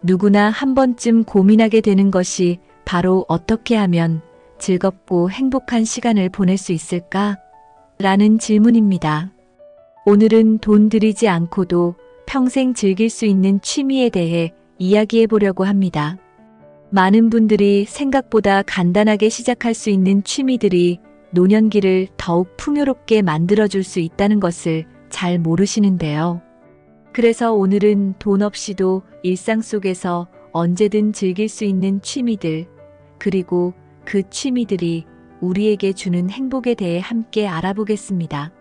누구나 한 번쯤 고민하게 되는 것이 바로 어떻게 하면 즐겁고 행복한 시간을 보낼 수 있을까? 라는 질문입니다. 오늘은 돈 들이지 않고도 평생 즐길 수 있는 취미에 대해 이야기해 보려고 합니다. 많은 분들이 생각보다 간단하게 시작할 수 있는 취미들이 노년기를 더욱 풍요롭게 만들어줄 수 있다는 것을 잘 모르시는데요. 그래서 오늘은 돈 없이도 일상 속에서 언제든 즐길 수 있는 취미들, 그리고 그 취미들이 우리에게 주는 행복에 대해 함께 알아보겠습니다.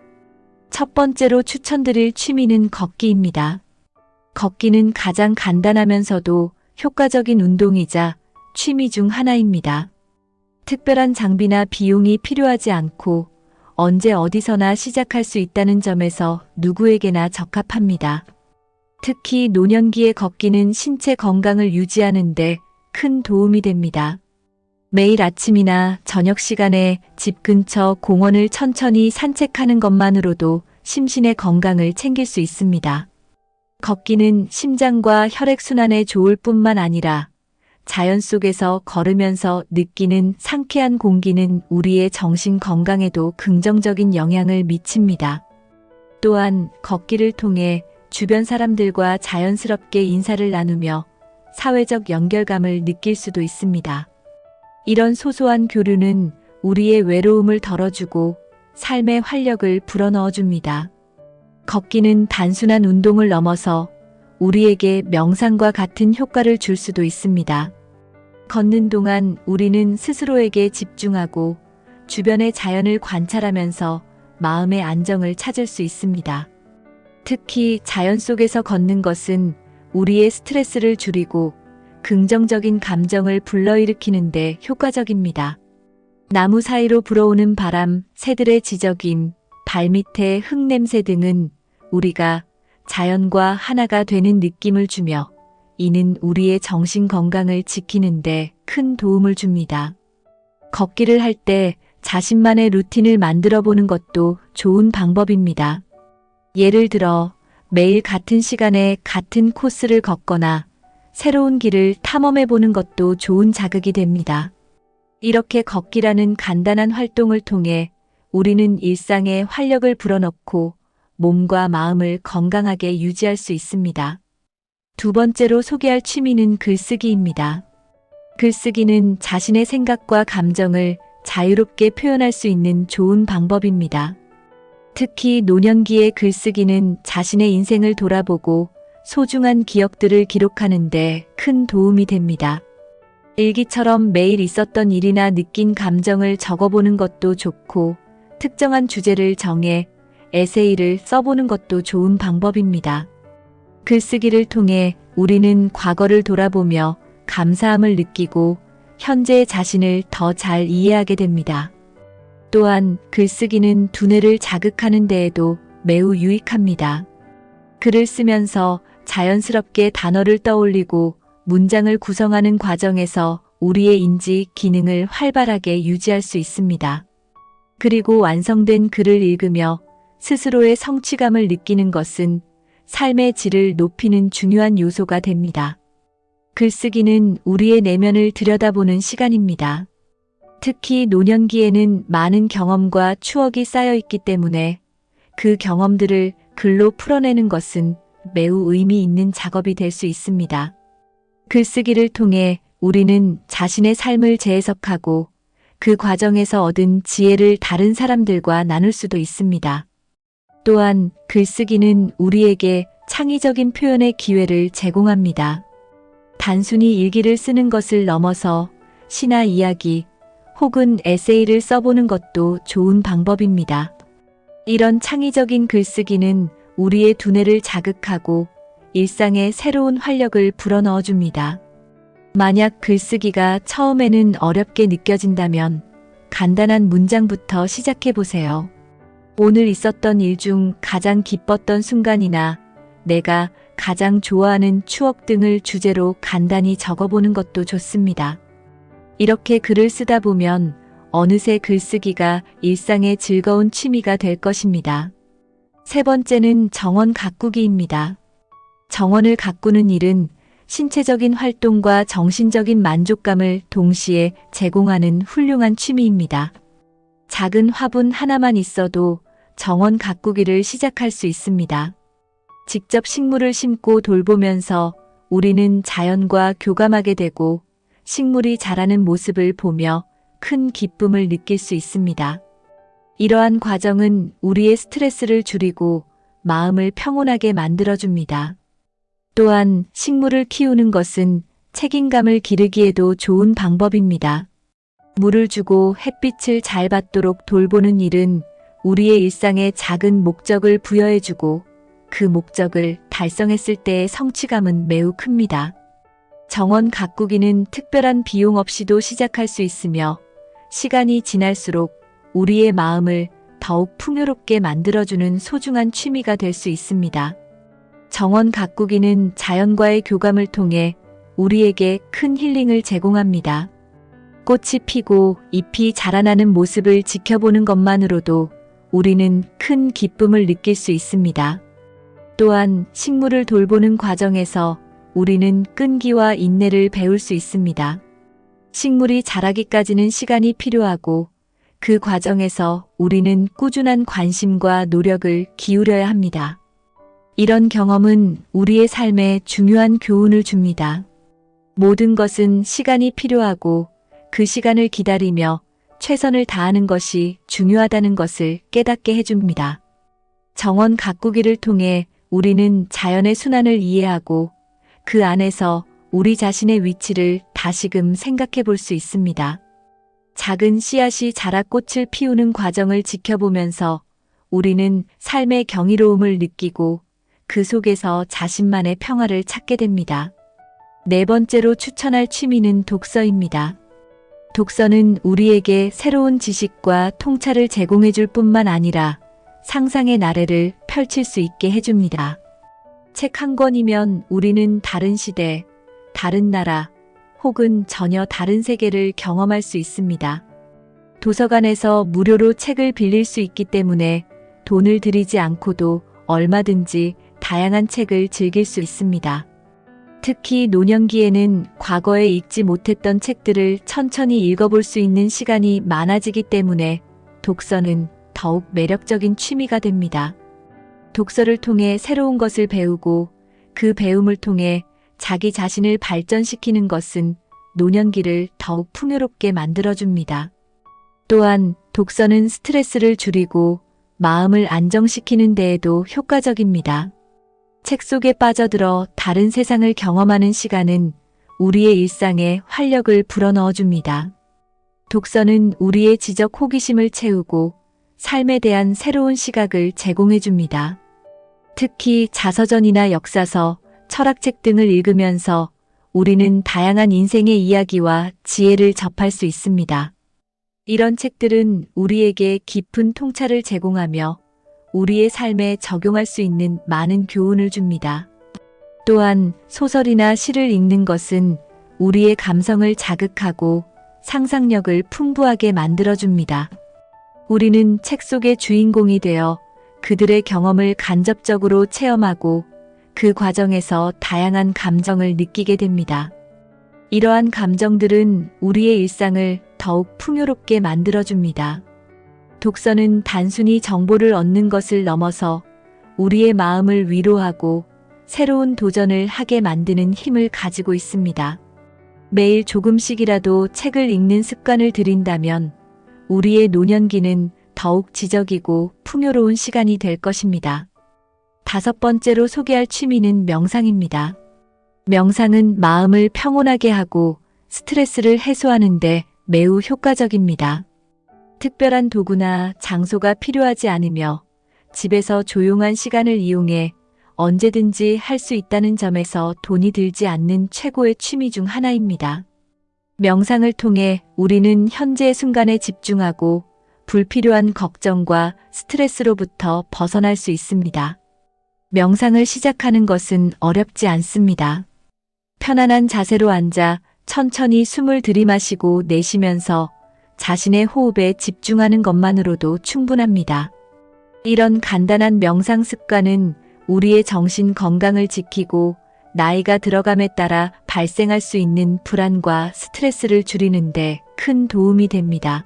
첫 번째로 추천드릴 취미는 걷기입니다. 걷기는 가장 간단하면서도 효과적인 운동이자 취미 중 하나입니다. 특별한 장비나 비용이 필요하지 않고 언제 어디서나 시작할 수 있다는 점에서 누구에게나 적합합니다. 특히 노년기에 걷기는 신체 건강을 유지하는 데 큰 도움이 됩니다. 매일 아침이나 저녁 시간에 집 근처 공원을 천천히 산책하는 것만으로도 심신의 건강을 챙길 수 있습니다. 걷기는 심장과 혈액순환에 좋을 뿐만 아니라 자연 속에서 걸으면서 느끼는 상쾌한 공기는 우리의 정신 건강에도 긍정적인 영향을 미칩니다. 또한 걷기를 통해 주변 사람들과 자연스럽게 인사를 나누며 사회적 연결감을 느낄 수도 있습니다. 이런 소소한 교류는 우리의 외로움을 덜어주고 삶의 활력을 불어넣어줍니다. 걷기는 단순한 운동을 넘어서 우리에게 명상과 같은 효과를 줄 수도 있습니다. 걷는 동안 우리는 스스로에게 집중하고 주변의 자연을 관찰하면서 마음의 안정을 찾을 수 있습니다. 특히 자연 속에서 걷는 것은 우리의 스트레스를 줄이고 긍정적인 감정을 불러일으키는 데 효과적입니다. 나무 사이로 불어오는 바람, 새들의 지저귐, 발밑의 흙냄새 등은 우리가 자연과 하나가 되는 느낌을 주며 이는 우리의 정신 건강을 지키는 데 큰 도움을 줍니다. 걷기를 할 때 자신만의 루틴을 만들어 보는 것도 좋은 방법입니다. 예를 들어 매일 같은 시간에 같은 코스를 걷거나 새로운 길을 탐험해 보는 것도 좋은 자극이 됩니다. 이렇게 걷기라는 간단한 활동을 통해 우리는 일상에 활력을 불어넣고 몸과 마음을 건강하게 유지할 수 있습니다. 두 번째로 소개할 취미는 글쓰기입니다. 글쓰기는 자신의 생각과 감정을 자유롭게 표현할 수 있는 좋은 방법입니다. 특히 노년기의 글쓰기는 자신의 인생을 돌아보고 소중한 기억들을 기록하는 데 큰 도움이 됩니다. 일기처럼 매일 있었던 일이나 느낀 감정을 적어보는 것도 좋고 특정한 주제를 정해 에세이를 써보는 것도 좋은 방법입니다. 글쓰기를 통해 우리는 과거를 돌아보며 감사함을 느끼고 현재의 자신을 더 잘 이해하게 됩니다. 또한 글쓰기는 두뇌를 자극하는 데에도 매우 유익합니다. 글을 쓰면서 자연스럽게 단어를 떠올리고 문장을 구성하는 과정에서 우리의 인지 기능을 활발하게 유지할 수 있습니다. 그리고 완성된 글을 읽으며 스스로의 성취감을 느끼는 것은 삶의 질을 높이는 중요한 요소가 됩니다. 글쓰기는 우리의 내면을 들여다보는 시간입니다. 특히 노년기에는 많은 경험과 추억이 쌓여 있기 때문에 그 경험들을 글로 풀어내는 것은 매우 의미 있는 작업이 될 수 있습니다. 글쓰기를 통해 우리는 자신의 삶을 재해석하고 그 과정에서 얻은 지혜를 다른 사람들과 나눌 수도 있습니다. 또한 글쓰기는 우리에게 창의적인 표현의 기회를 제공합니다. 단순히 일기를 쓰는 것을 넘어서 시나 이야기 혹은 에세이를 써보는 것도 좋은 방법입니다. 이런 창의적인 글쓰기는 우리의 두뇌를 자극하고 일상에 새로운 활력을 불어넣어줍니다. 만약 글쓰기가 처음에는 어렵게 느껴진다면 간단한 문장부터 시작해보세요. 오늘 있었던 일 중 가장 기뻤던 순간이나 내가 가장 좋아하는 추억 등을 주제로 간단히 적어보는 것도 좋습니다. 이렇게 글을 쓰다 보면 어느새 글쓰기가 일상의 즐거운 취미가 될 것입니다. 세 번째는 정원 가꾸기입니다. 정원을 가꾸는 일은 신체적인 활동과 정신적인 만족감을 동시에 제공하는 훌륭한 취미입니다. 작은 화분 하나만 있어도 정원 가꾸기를 시작할 수 있습니다. 직접 식물을 심고 돌보면서 우리는 자연과 교감하게 되고 식물이 자라는 모습을 보며 큰 기쁨을 느낄 수 있습니다. 이러한 과정은 우리의 스트레스를 줄이고 마음을 평온하게 만들어줍니다. 또한 식물을 키우는 것은 책임감을 기르기에도 좋은 방법입니다. 물을 주고 햇빛을 잘 받도록 돌보는 일은 우리의 일상에 작은 목적을 부여해주고 그 목적을 달성했을 때의 성취감은 매우 큽니다. 정원 가꾸기는 특별한 비용 없이도 시작할 수 있으며 시간이 지날수록 우리의 마음을 더욱 풍요롭게 만들어주는 소중한 취미가 될 수 있습니다. 정원 가꾸기는 자연과의 교감을 통해 우리에게 큰 힐링을 제공합니다. 꽃이 피고 잎이 자라나는 모습을 지켜보는 것만으로도 우리는 큰 기쁨을 느낄 수 있습니다. 또한 식물을 돌보는 과정에서 우리는 끈기와 인내를 배울 수 있습니다. 식물이 자라기까지는 시간이 필요하고 그 과정에서 우리는 꾸준한 관심과 노력을 기울여야 합니다. 이런 경험은 우리의 삶에 중요한 교훈을 줍니다. 모든 것은 시간이 필요하고 그 시간을 기다리며 최선을 다하는 것이 중요하다는 것을 깨닫게 해줍니다. 정원 가꾸기를 통해 우리는 자연의 순환을 이해하고 그 안에서 우리 자신의 위치를 다시금 생각해 볼 수 있습니다. 작은 씨앗이 자라 꽃을 피우는 과정을 지켜보면서 우리는 삶의 경이로움을 느끼고 그 속에서 자신만의 평화를 찾게 됩니다. 네 번째로 추천할 취미는 독서입니다. 독서는 우리에게 새로운 지식과 통찰을 제공해 줄 뿐만 아니라 상상의 나래를 펼칠 수 있게 해줍니다. 책 한 권이면 우리는 다른 시대, 다른 나라, 혹은 전혀 다른 세계를 경험할 수 있습니다. 도서관에서 무료로 책을 빌릴 수 있기 때문에 돈을 들이지 않고도 얼마든지 다양한 책을 즐길 수 있습니다. 특히 노년기에는 과거에 읽지 못했던 책들을 천천히 읽어볼 수 있는 시간이 많아지기 때문에 독서는 더욱 매력적인 취미가 됩니다. 독서를 통해 새로운 것을 배우고 그 배움을 통해 자기 자신을 발전시키는 것은 노년기를 더욱 풍요롭게 만들어줍니다. 또한 독서는 스트레스를 줄이고 마음을 안정시키는 데에도 효과적입니다. 책 속에 빠져들어 다른 세상을 경험하는 시간은 우리의 일상에 활력을 불어넣어줍니다. 독서는 우리의 지적 호기심을 채우고 삶에 대한 새로운 시각을 제공해줍니다. 특히 자서전이나 역사서, 철학책 등을 읽으면서 우리는 다양한 인생의 이야기와 지혜를 접할 수 있습니다. 이런 책들은 우리에게 깊은 통찰을 제공하며 우리의 삶에 적용할 수 있는 많은 교훈을 줍니다. 또한 소설이나 시를 읽는 것은 우리의 감성을 자극하고 상상력을 풍부하게 만들어줍니다. 우리는 책 속의 주인공이 되어 그들의 경험을 간접적으로 체험하고 그 과정에서 다양한 감정을 느끼게 됩니다. 이러한 감정들은 우리의 일상을 더욱 풍요롭게 만들어줍니다. 독서는 단순히 정보를 얻는 것을 넘어서 우리의 마음을 위로하고 새로운 도전을 하게 만드는 힘을 가지고 있습니다. 매일 조금씩이라도 책을 읽는 습관을 들인다면 우리의 노년기는 더욱 지적이고 풍요로운 시간이 될 것입니다. 다섯 번째로 소개할 취미는 명상입니다. 명상은 마음을 평온하게 하고 스트레스를 해소하는 데 매우 효과적입니다. 특별한 도구나 장소가 필요하지 않으며 집에서 조용한 시간을 이용해 언제든지 할 수 있다는 점에서 돈이 들지 않는 최고의 취미 중 하나입니다. 명상을 통해 우리는 현재의 순간에 집중하고 불필요한 걱정과 스트레스로부터 벗어날 수 있습니다. 명상을 시작하는 것은 어렵지 않습니다. 편안한 자세로 앉아 천천히 숨을 들이마시고 내쉬면서 자신의 호흡에 집중하는 것만으로도 충분합니다. 이런 간단한 명상 습관은 우리의 정신 건강을 지키고 나이가 들어감에 따라 발생할 수 있는 불안과 스트레스를 줄이는데 큰 도움이 됩니다.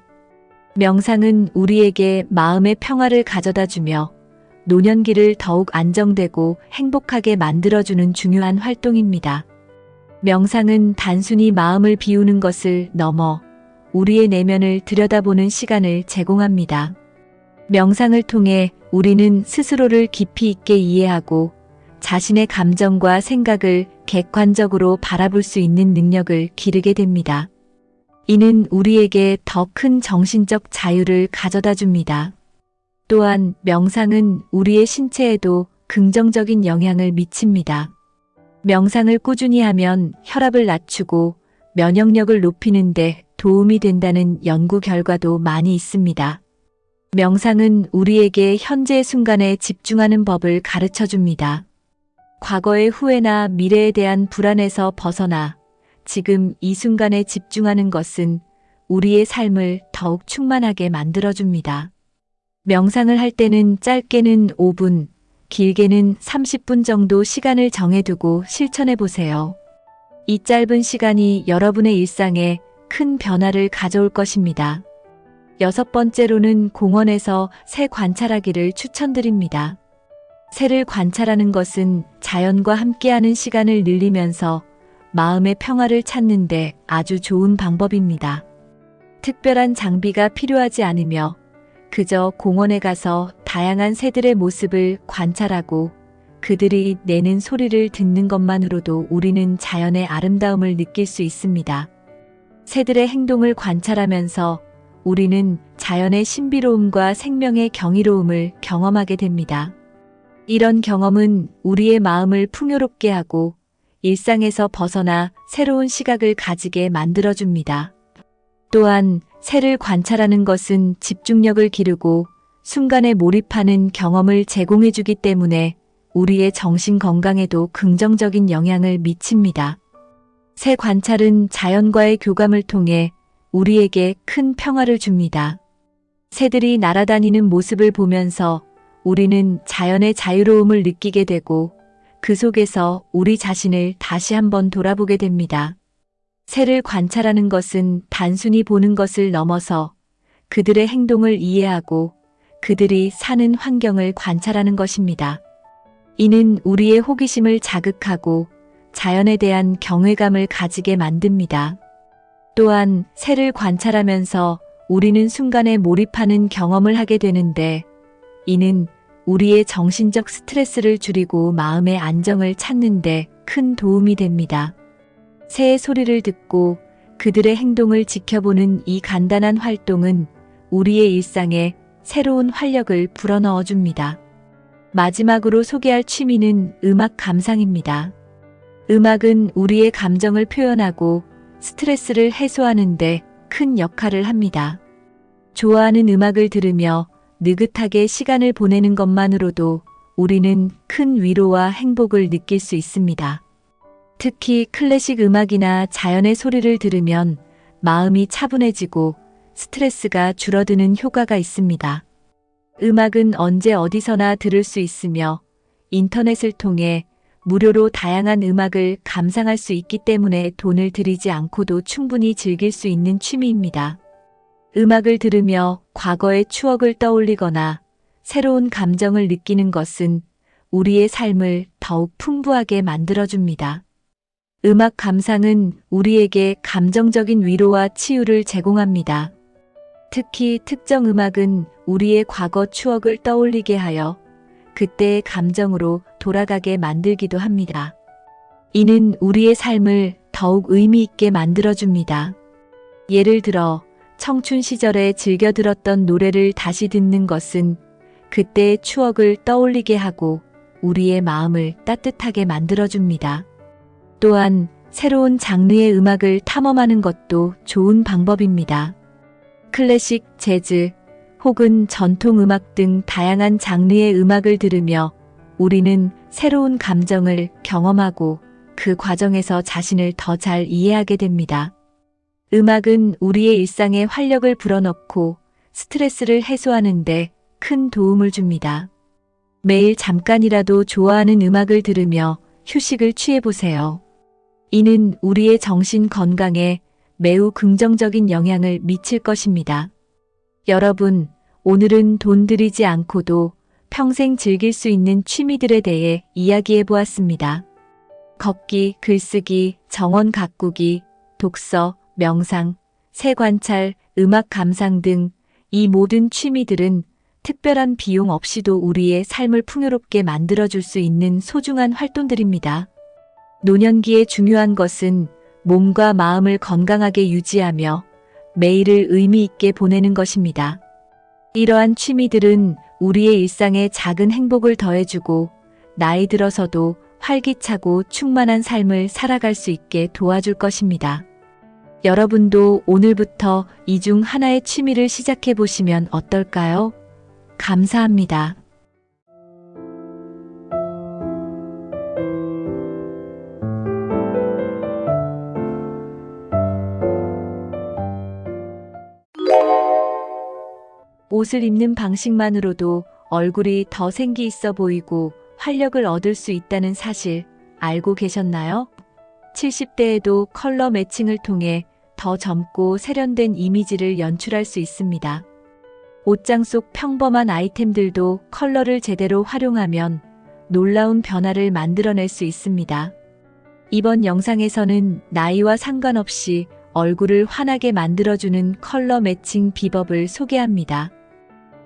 명상은 우리에게 마음의 평화를 가져다 주며 노년기를 더욱 안정되고 행복하게 만들어주는 중요한 활동입니다. 명상은 단순히 마음을 비우는 것을 넘어 우리의 내면을 들여다보는 시간을 제공합니다. 명상을 통해 우리는 스스로를 깊이 있게 이해하고 자신의 감정과 생각을 객관적으로 바라볼 수 있는 능력을 기르게 됩니다. 이는 우리에게 더 큰 정신적 자유를 가져다 줍니다. 또한 명상은 우리의 신체에도 긍정적인 영향을 미칩니다. 명상을 꾸준히 하면 혈압을 낮추고 면역력을 높이는 데 도움이 된다는 연구 결과도 많이 있습니다. 명상은 우리에게 현재 순간에 집중하는 법을 가르쳐 줍니다. 과거의 후회나 미래에 대한 불안에서 벗어나 지금 이 순간에 집중하는 것은 우리의 삶을 더욱 충만하게 만들어줍니다. 명상을 할 때는 짧게는 5분, 길게는 30분 정도 시간을 정해두고 실천해 보세요. 이 짧은 시간이 여러분의 일상에 큰 변화를 가져올 것입니다. 6번째로는 공원에서 새 관찰하기를 추천드립니다. 새를 관찰하는 것은 자연과 함께하는 시간을 늘리면서 마음의 평화를 찾는 데 아주 좋은 방법입니다. 특별한 장비가 필요하지 않으며 그저 공원에 가서 다양한 새들의 모습을 관찰하고 그들이 내는 소리를 듣는 것만으로도 우리는 자연의 아름다움을 느낄 수 있습니다. 새들의 행동을 관찰하면서 우리는 자연의 신비로움과 생명의 경이로움을 경험하게 됩니다. 이런 경험은 우리의 마음을 풍요롭게 하고 일상에서 벗어나 새로운 시각을 가지게 만들어줍니다. 또한 새를 관찰하는 것은 집중력을 기르고 순간에 몰입하는 경험을 제공해주기 때문에 우리의 정신 건강에도 긍정적인 영향을 미칩니다. 새 관찰은 자연과의 교감을 통해 우리에게 큰 평화를 줍니다. 새들이 날아다니는 모습을 보면서 우리는 자연의 자유로움을 느끼게 되고 그 속에서 우리 자신을 다시 한번 돌아보게 됩니다. 새를 관찰하는 것은 단순히 보는 것을 넘어서 그들의 행동을 이해하고 그들이 사는 환경을 관찰하는 것입니다. 이는 우리의 호기심을 자극하고 자연에 대한 경외감을 가지게 만듭니다. 또한 새를 관찰하면서 우리는 순간에 몰입하는 경험을 하게 되는데 이는 우리의 정신적 스트레스를 줄이고 마음의 안정을 찾는 데 큰 도움이 됩니다. 새의 소리를 듣고 그들의 행동을 지켜보는 이 간단한 활동은 우리의 일상에 새로운 활력을 불어넣어 줍니다. 마지막으로 소개할 취미는 음악 감상입니다. 음악은 우리의 감정을 표현하고 스트레스를 해소하는 데 큰 역할을 합니다. 좋아하는 음악을 들으며 느긋하게 시간을 보내는 것만으로도 우리는 큰 위로와 행복을 느낄 수 있습니다. 특히 클래식 음악이나 자연의 소리를 들으면 마음이 차분해지고 스트레스가 줄어드는 효과가 있습니다. 음악은 언제 어디서나 들을 수 있으며 인터넷을 통해 무료로 다양한 음악을 감상할 수 있기 때문에 돈을 들이지 않고도 충분히 즐길 수 있는 취미입니다. 음악을 들으며 과거의 추억을 떠올리거나 새로운 감정을 느끼는 것은 우리의 삶을 더욱 풍부하게 만들어줍니다. 음악 감상은 우리에게 감정적인 위로와 치유를 제공합니다. 특히 특정 음악은 우리의 과거 추억을 떠올리게 하여 그때의 감정으로 돌아가게 만들기도 합니다. 이는 우리의 삶을 더욱 의미 있게 만들어줍니다. 예를 들어 청춘 시절에 즐겨 들었던 노래를 다시 듣는 것은 그때의 추억을 떠올리게 하고 우리의 마음을 따뜻하게 만들어줍니다. 또한 새로운 장르의 음악을 탐험하는 것도 좋은 방법입니다. 클래식, 재즈, 혹은 전통 음악 등 다양한 장르의 음악을 들으며 우리는 새로운 감정을 경험하고 그 과정에서 자신을 더 잘 이해하게 됩니다. 음악은 우리의 일상에 활력을 불어넣고 스트레스를 해소하는 데 큰 도움을 줍니다. 매일 잠깐이라도 좋아하는 음악을 들으며 휴식을 취해보세요. 이는 우리의 정신 건강에 매우 긍정적인 영향을 미칠 것입니다. 여러분, 오늘은 돈 들이지 않고도 평생 즐길 수 있는 취미들에 대해 이야기해 보았습니다. 걷기, 글쓰기, 정원 가꾸기, 독서, 명상, 새 관찰, 음악 감상 등 이 모든 취미들은 특별한 비용 없이도 우리의 삶을 풍요롭게 만들어줄 수 있는 소중한 활동들입니다. 노년기에 중요한 것은 몸과 마음을 건강하게 유지하며 매일을 의미 있게 보내는 것입니다. 이러한 취미들은 우리의 일상에 작은 행복을 더해주고 나이 들어서도 활기차고 충만한 삶을 살아갈 수 있게 도와줄 것입니다. 여러분도 오늘부터 이 중 하나의 취미를 시작해 보시면 어떨까요? 감사합니다. 옷을 입는 방식만으로도 얼굴이 더 생기 있어 보이고 활력을 얻을 수 있다는 사실 알고 계셨나요? 70대에도 컬러 매칭을 통해 더 젊고 세련된 이미지를 연출할 수 있습니다. 옷장 속 평범한 아이템들도 컬러를 제대로 활용하면 놀라운 변화를 만들어낼 수 있습니다. 이번 영상에서는 나이와 상관없이 얼굴을 환하게 만들어주는 컬러 매칭 비법을 소개합니다.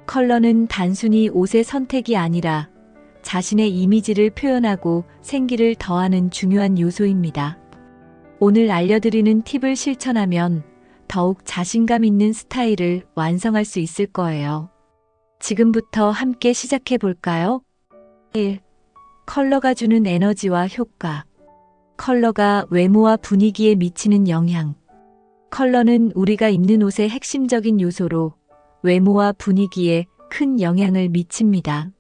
컬러는 단순히 옷의 선택이 아니라 자신의 이미지를 표현하고 생기를 더하는 중요한 요소입니다. 오늘 알려드리는 팁을 실천하면 더욱 자신감 있는 스타일을 완성할 수 있을 거예요. 지금부터 함께 시작해 볼까요? 1. 컬러가 주는 에너지와 효과. 컬러가 외모와 분위기에 미치는 영향. 컬러는 우리가 입는 옷의 핵심적인 요소로 외모와 분위기에 큰 영향을 미칩니다.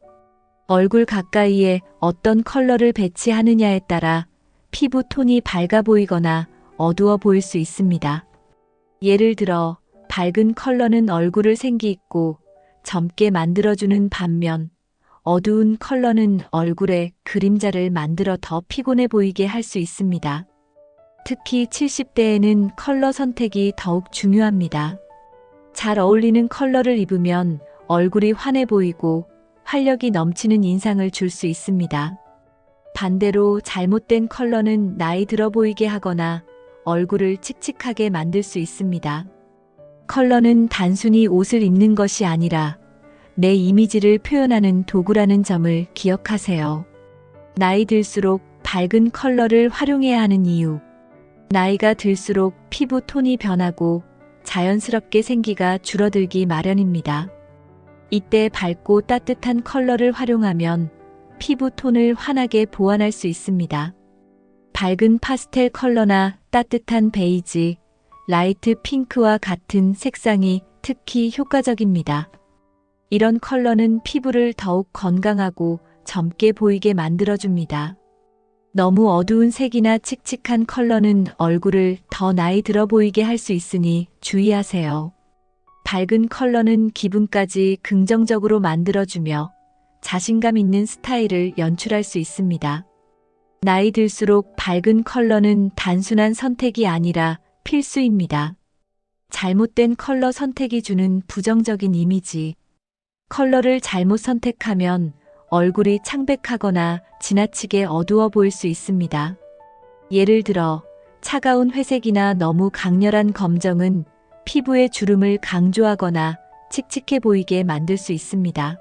얼굴 가까이에 어떤 컬러를 배치하느냐에 따라 피부 톤이 밝아 보이거나 어두워 보일 수 있습니다. 예를 들어 밝은 컬러는 얼굴을 생기 있고 젊게 만들어주는 반면 어두운 컬러는 얼굴에 그림자를 만들어 더 피곤해 보이게 할 수 있습니다. 특히 70대에는 컬러 선택이 더욱 중요합니다. 잘 어울리는 컬러를 입으면 얼굴이 환해 보이고 활력이 넘치는 인상을 줄 수 있습니다. 반대로 잘못된 컬러는 나이 들어 보이게 하거나 얼굴을 칙칙하게 만들 수 있습니다. 컬러는 단순히 옷을 입는 것이 아니라 내 이미지를 표현하는 도구라는 점을 기억하세요. 나이 들수록 밝은 컬러를 활용해야 하는 이유. 나이가 들수록 피부 톤이 변하고 자연스럽게 생기가 줄어들기 마련입니다. 이때 밝고 따뜻한 컬러를 활용하면 피부 톤을 환하게 보완할 수 있습니다. 밝은 파스텔 컬러나 따뜻한 베이지, 라이트 핑크와 같은 색상이 특히 효과적입니다. 이런 컬러는 피부를 더욱 건강하고 젊게 보이게 만들어줍니다. 너무 어두운 색이나 칙칙한 컬러는 얼굴을 더 나이 들어 보이게 할 수 있으니 주의하세요. 밝은 컬러는 기분까지 긍정적으로 만들어주며 자신감 있는 스타일을 연출할 수 있습니다. 나이 들수록 밝은 컬러는 단순한 선택이 아니라 필수입니다. 잘못된 컬러 선택이 주는 부정적인 이미지. 컬러를 잘못 선택하면 얼굴이 창백하거나 지나치게 어두워 보일 수 있습니다. 예를 들어 차가운 회색이나 너무 강렬한 검정은 피부의 주름을 강조하거나 칙칙해 보이게 만들 수 있습니다.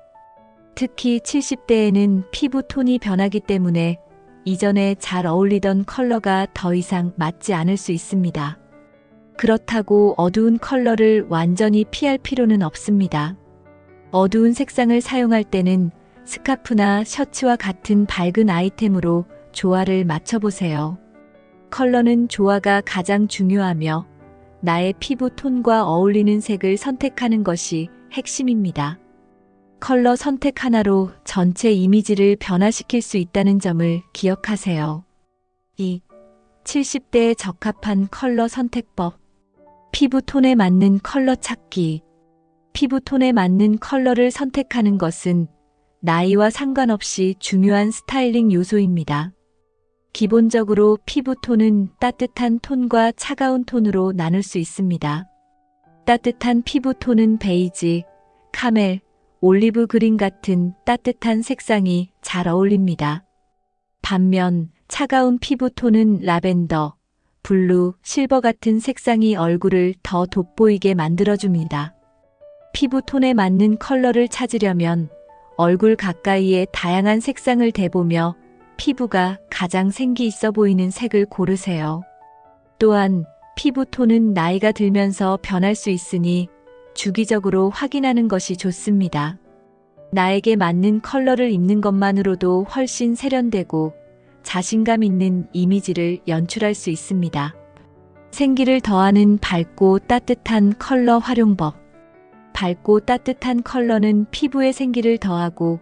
특히 70대에는 피부 톤이 변하기 때문에 이전에 잘 어울리던 컬러가 더 이상 맞지 않을 수 있습니다. 그렇다고 어두운 컬러를 완전히 피할 필요는 없습니다. 어두운 색상을 사용할 때는 스카프나 셔츠와 같은 밝은 아이템으로 조화를 맞춰보세요. 컬러는 조화가 가장 중요하며 나의 피부 톤과 어울리는 색을 선택하는 것이 핵심입니다. 컬러 선택 하나로 전체 이미지를 변화시킬 수 있다는 점을 기억하세요. 2. 70대에 적합한 컬러 선택법. 피부 톤에 맞는 컬러 찾기. 피부 톤에 맞는 컬러를 선택하는 것은 나이와 상관없이 중요한 스타일링 요소입니다. 기본적으로 피부톤은 따뜻한 톤과 차가운 톤으로 나눌 수 있습니다. 따뜻한 피부톤은 베이지, 카멜, 올리브 그린 같은 따뜻한 색상이 잘 어울립니다. 반면 차가운 피부톤은 라벤더, 블루, 실버 같은 색상이 얼굴을 더 돋보이게 만들어줍니다. 피부톤에 맞는 컬러를 찾으려면 얼굴 가까이에 다양한 색상을 대보며 피부가 가장 생기 있어 보이는 색을 고르세요. 또한 피부톤은 나이가 들면서 변할 수 있으니 주기적으로 확인하는 것이 좋습니다. 나에게 맞는 컬러를 입는 것만으로도 훨씬 세련되고 자신감 있는 이미지를 연출할 수 있습니다. 생기를 더하는 밝고 따뜻한 컬러 활용법. 밝고 따뜻한 컬러는 피부에 생기를 더하고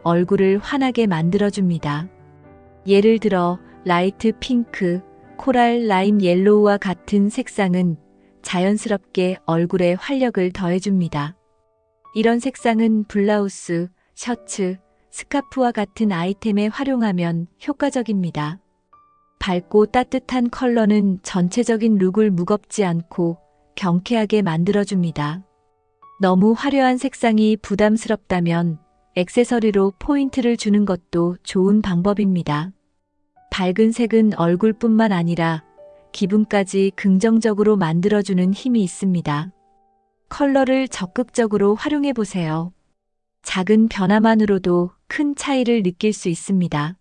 얼굴을 환하게 만들어줍니다. 예를 들어 라이트 핑크, 코랄 라임 옐로우와 같은 색상은 자연스럽게 얼굴에 활력을 더해줍니다. 이런 색상은 블라우스, 셔츠, 스카프와 같은 아이템에 활용하면 효과적입니다. 밝고 따뜻한 컬러는 전체적인 룩을 무겁지 않고 경쾌하게 만들어줍니다. 너무 화려한 색상이 부담스럽다면 액세서리로 포인트를 주는 것도 좋은 방법입니다. 밝은 색은 얼굴뿐만 아니라 기분까지 긍정적으로 만들어주는 힘이 있습니다. 컬러를 적극적으로 활용해 보세요. 작은 변화만으로도 큰 차이를 느낄 수 있습니다.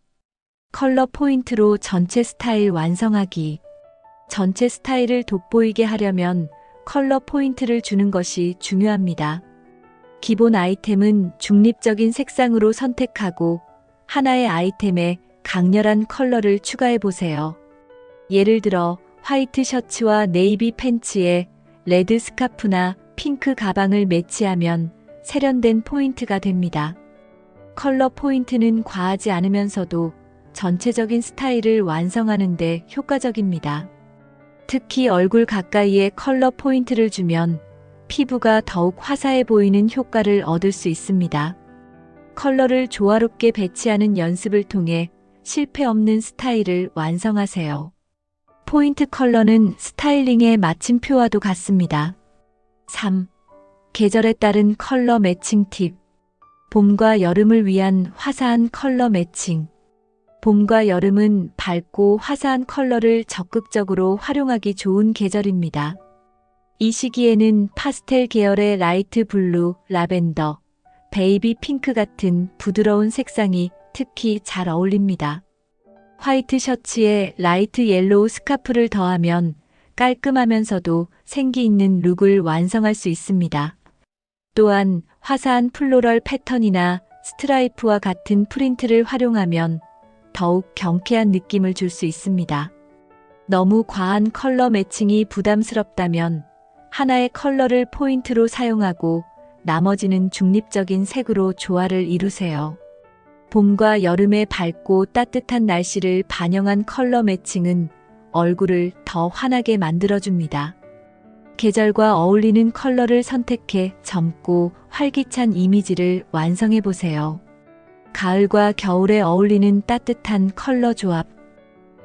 컬러 포인트로 전체 스타일 완성하기. 전체 스타일을 돋보이게 하려면 컬러 포인트를 주는 것이 중요합니다. 기본 아이템은 중립적인 색상으로 선택하고 하나의 아이템에 강렬한 컬러를 추가해 보세요. 예를 들어 화이트 셔츠와 네이비 팬츠에 레드 스카프나 핑크 가방을 매치하면 세련된 포인트가 됩니다. 컬러 포인트는 과하지 않으면서도 전체적인 스타일을 완성하는 데 효과적입니다. 특히 얼굴 가까이에 컬러 포인트를 주면 피부가 더욱 화사해 보이는 효과를 얻을 수 있습니다. 컬러를 조화롭게 배치하는 연습을 통해 실패 없는 스타일을 완성하세요. 포인트 컬러는 스타일링의 마침표와도 같습니다. 3. 계절에 따른 컬러 매칭 팁. 봄과 여름을 위한 화사한 컬러 매칭. 봄과 여름은 밝고 화사한 컬러를 적극적으로 활용하기 좋은 계절입니다. 이 시기에는 파스텔 계열의 라이트 블루, 라벤더, 베이비 핑크 같은 부드러운 색상이 특히 잘 어울립니다. 화이트 셔츠에 라이트 옐로우 스카프를 더하면 깔끔하면서도 생기 있는 룩을 완성할 수 있습니다. 또한 화사한 플로럴 패턴이나 스트라이프와 같은 프린트를 활용하면 더욱 경쾌한 느낌을 줄 수 있습니다. 너무 과한 컬러 매칭이 부담스럽다면 하나의 컬러를 포인트로 사용하고 나머지는 중립적인 색으로 조화를 이루세요. 봄과 여름의 밝고 따뜻한 날씨를 반영한 컬러 매칭은 얼굴을 더 환하게 만들어줍니다. 계절과 어울리는 컬러를 선택해 젊고 활기찬 이미지를 완성해보세요. 가을과 겨울에 어울리는 따뜻한 컬러 조합.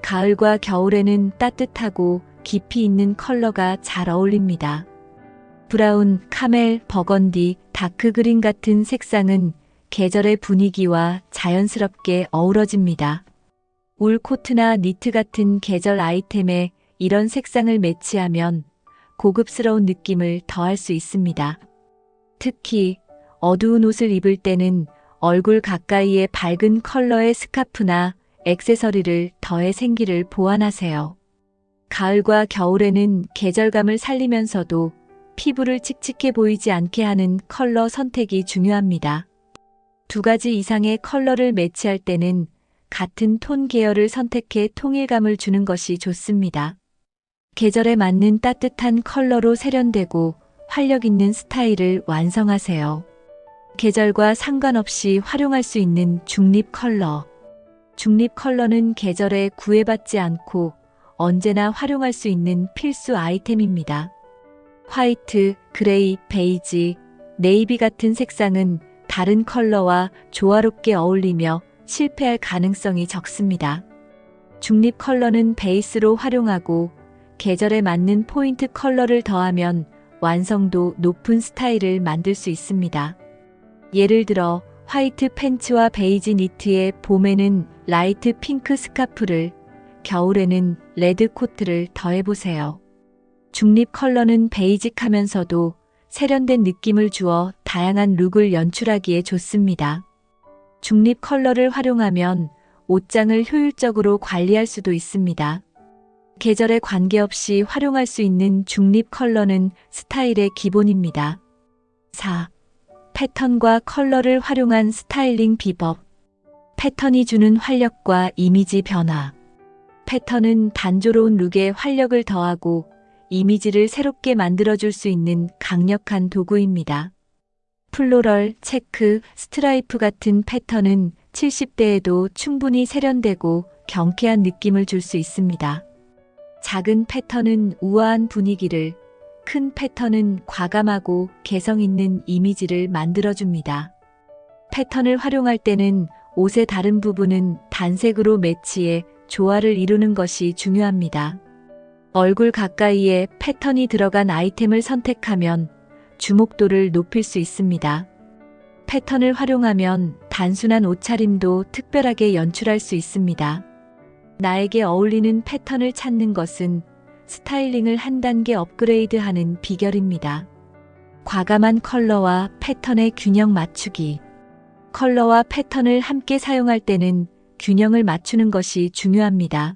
가을과 겨울에는 따뜻하고 깊이 있는 컬러가 잘 어울립니다. 브라운, 카멜, 버건디, 다크그린 같은 색상은 계절의 분위기와 자연스럽게 어우러집니다. 울 코트나 니트 같은 계절 아이템에 이런 색상을 매치하면 고급스러운 느낌을 더할 수 있습니다. 특히 어두운 옷을 입을 때는 얼굴 가까이에 밝은 컬러의 스카프나 액세서리를 더해 생기를 보완하세요. 가을과 겨울에는 계절감을 살리면서도 피부를 칙칙해 보이지 않게 하는 컬러 선택이 중요합니다. 두 가지 이상의 컬러를 매치할 때는 같은 톤 계열을 선택해 통일감을 주는 것이 좋습니다. 계절에 맞는 따뜻한 컬러로 세련되고 활력 있는 스타일을 완성하세요. 계절과 상관없이 활용할 수 있는 중립 컬러. 중립 컬러는 계절에 구애받지 않고 언제나 활용할 수 있는 필수 아이템입니다. 화이트, 그레이, 베이지, 네이비 같은 색상은 다른 컬러와 조화롭게 어울리며 실패할 가능성이 적습니다. 중립 컬러는 베이스로 활용하고 계절에 맞는 포인트 컬러를 더하면 완성도 높은 스타일을 만들 수 있습니다. 예를 들어 화이트 팬츠와 베이지 니트에 봄에는 라이트 핑크 스카프를, 겨울에는 레드 코트를 더해보세요. 중립 컬러는 베이직하면서도 세련된 느낌을 주어 다양한 룩을 연출하기에 좋습니다. 중립 컬러를 활용하면 옷장을 효율적으로 관리할 수도 있습니다. 계절에 관계없이 활용할 수 있는 중립 컬러는 스타일의 기본입니다. 4. 패턴과 컬러를 활용한 스타일링 비법. 패턴이 주는 활력과 이미지 변화. 패턴은 단조로운 룩에 활력을 더하고 이미지를 새롭게 만들어줄 수 있는 강력한 도구입니다. 플로럴, 체크, 스트라이프 같은 패턴은 70대에도 충분히 세련되고 경쾌한 느낌을 줄 수 있습니다. 작은 패턴은 우아한 분위기를, 큰 패턴은 과감하고 개성 있는 이미지를 만들어줍니다. 패턴을 활용할 때는 옷의 다른 부분은 단색으로 매치해 조화를 이루는 것이 중요합니다. 얼굴 가까이에 패턴이 들어간 아이템을 선택하면 주목도를 높일 수 있습니다. 패턴을 활용하면 단순한 옷차림도 특별하게 연출할 수 있습니다. 나에게 어울리는 패턴을 찾는 것은 스타일링을 한 단계 업그레이드하는 비결입니다. 과감한 컬러와 패턴의 균형 맞추기. 컬러와 패턴을 함께 사용할 때는 균형을 맞추는 것이 중요합니다.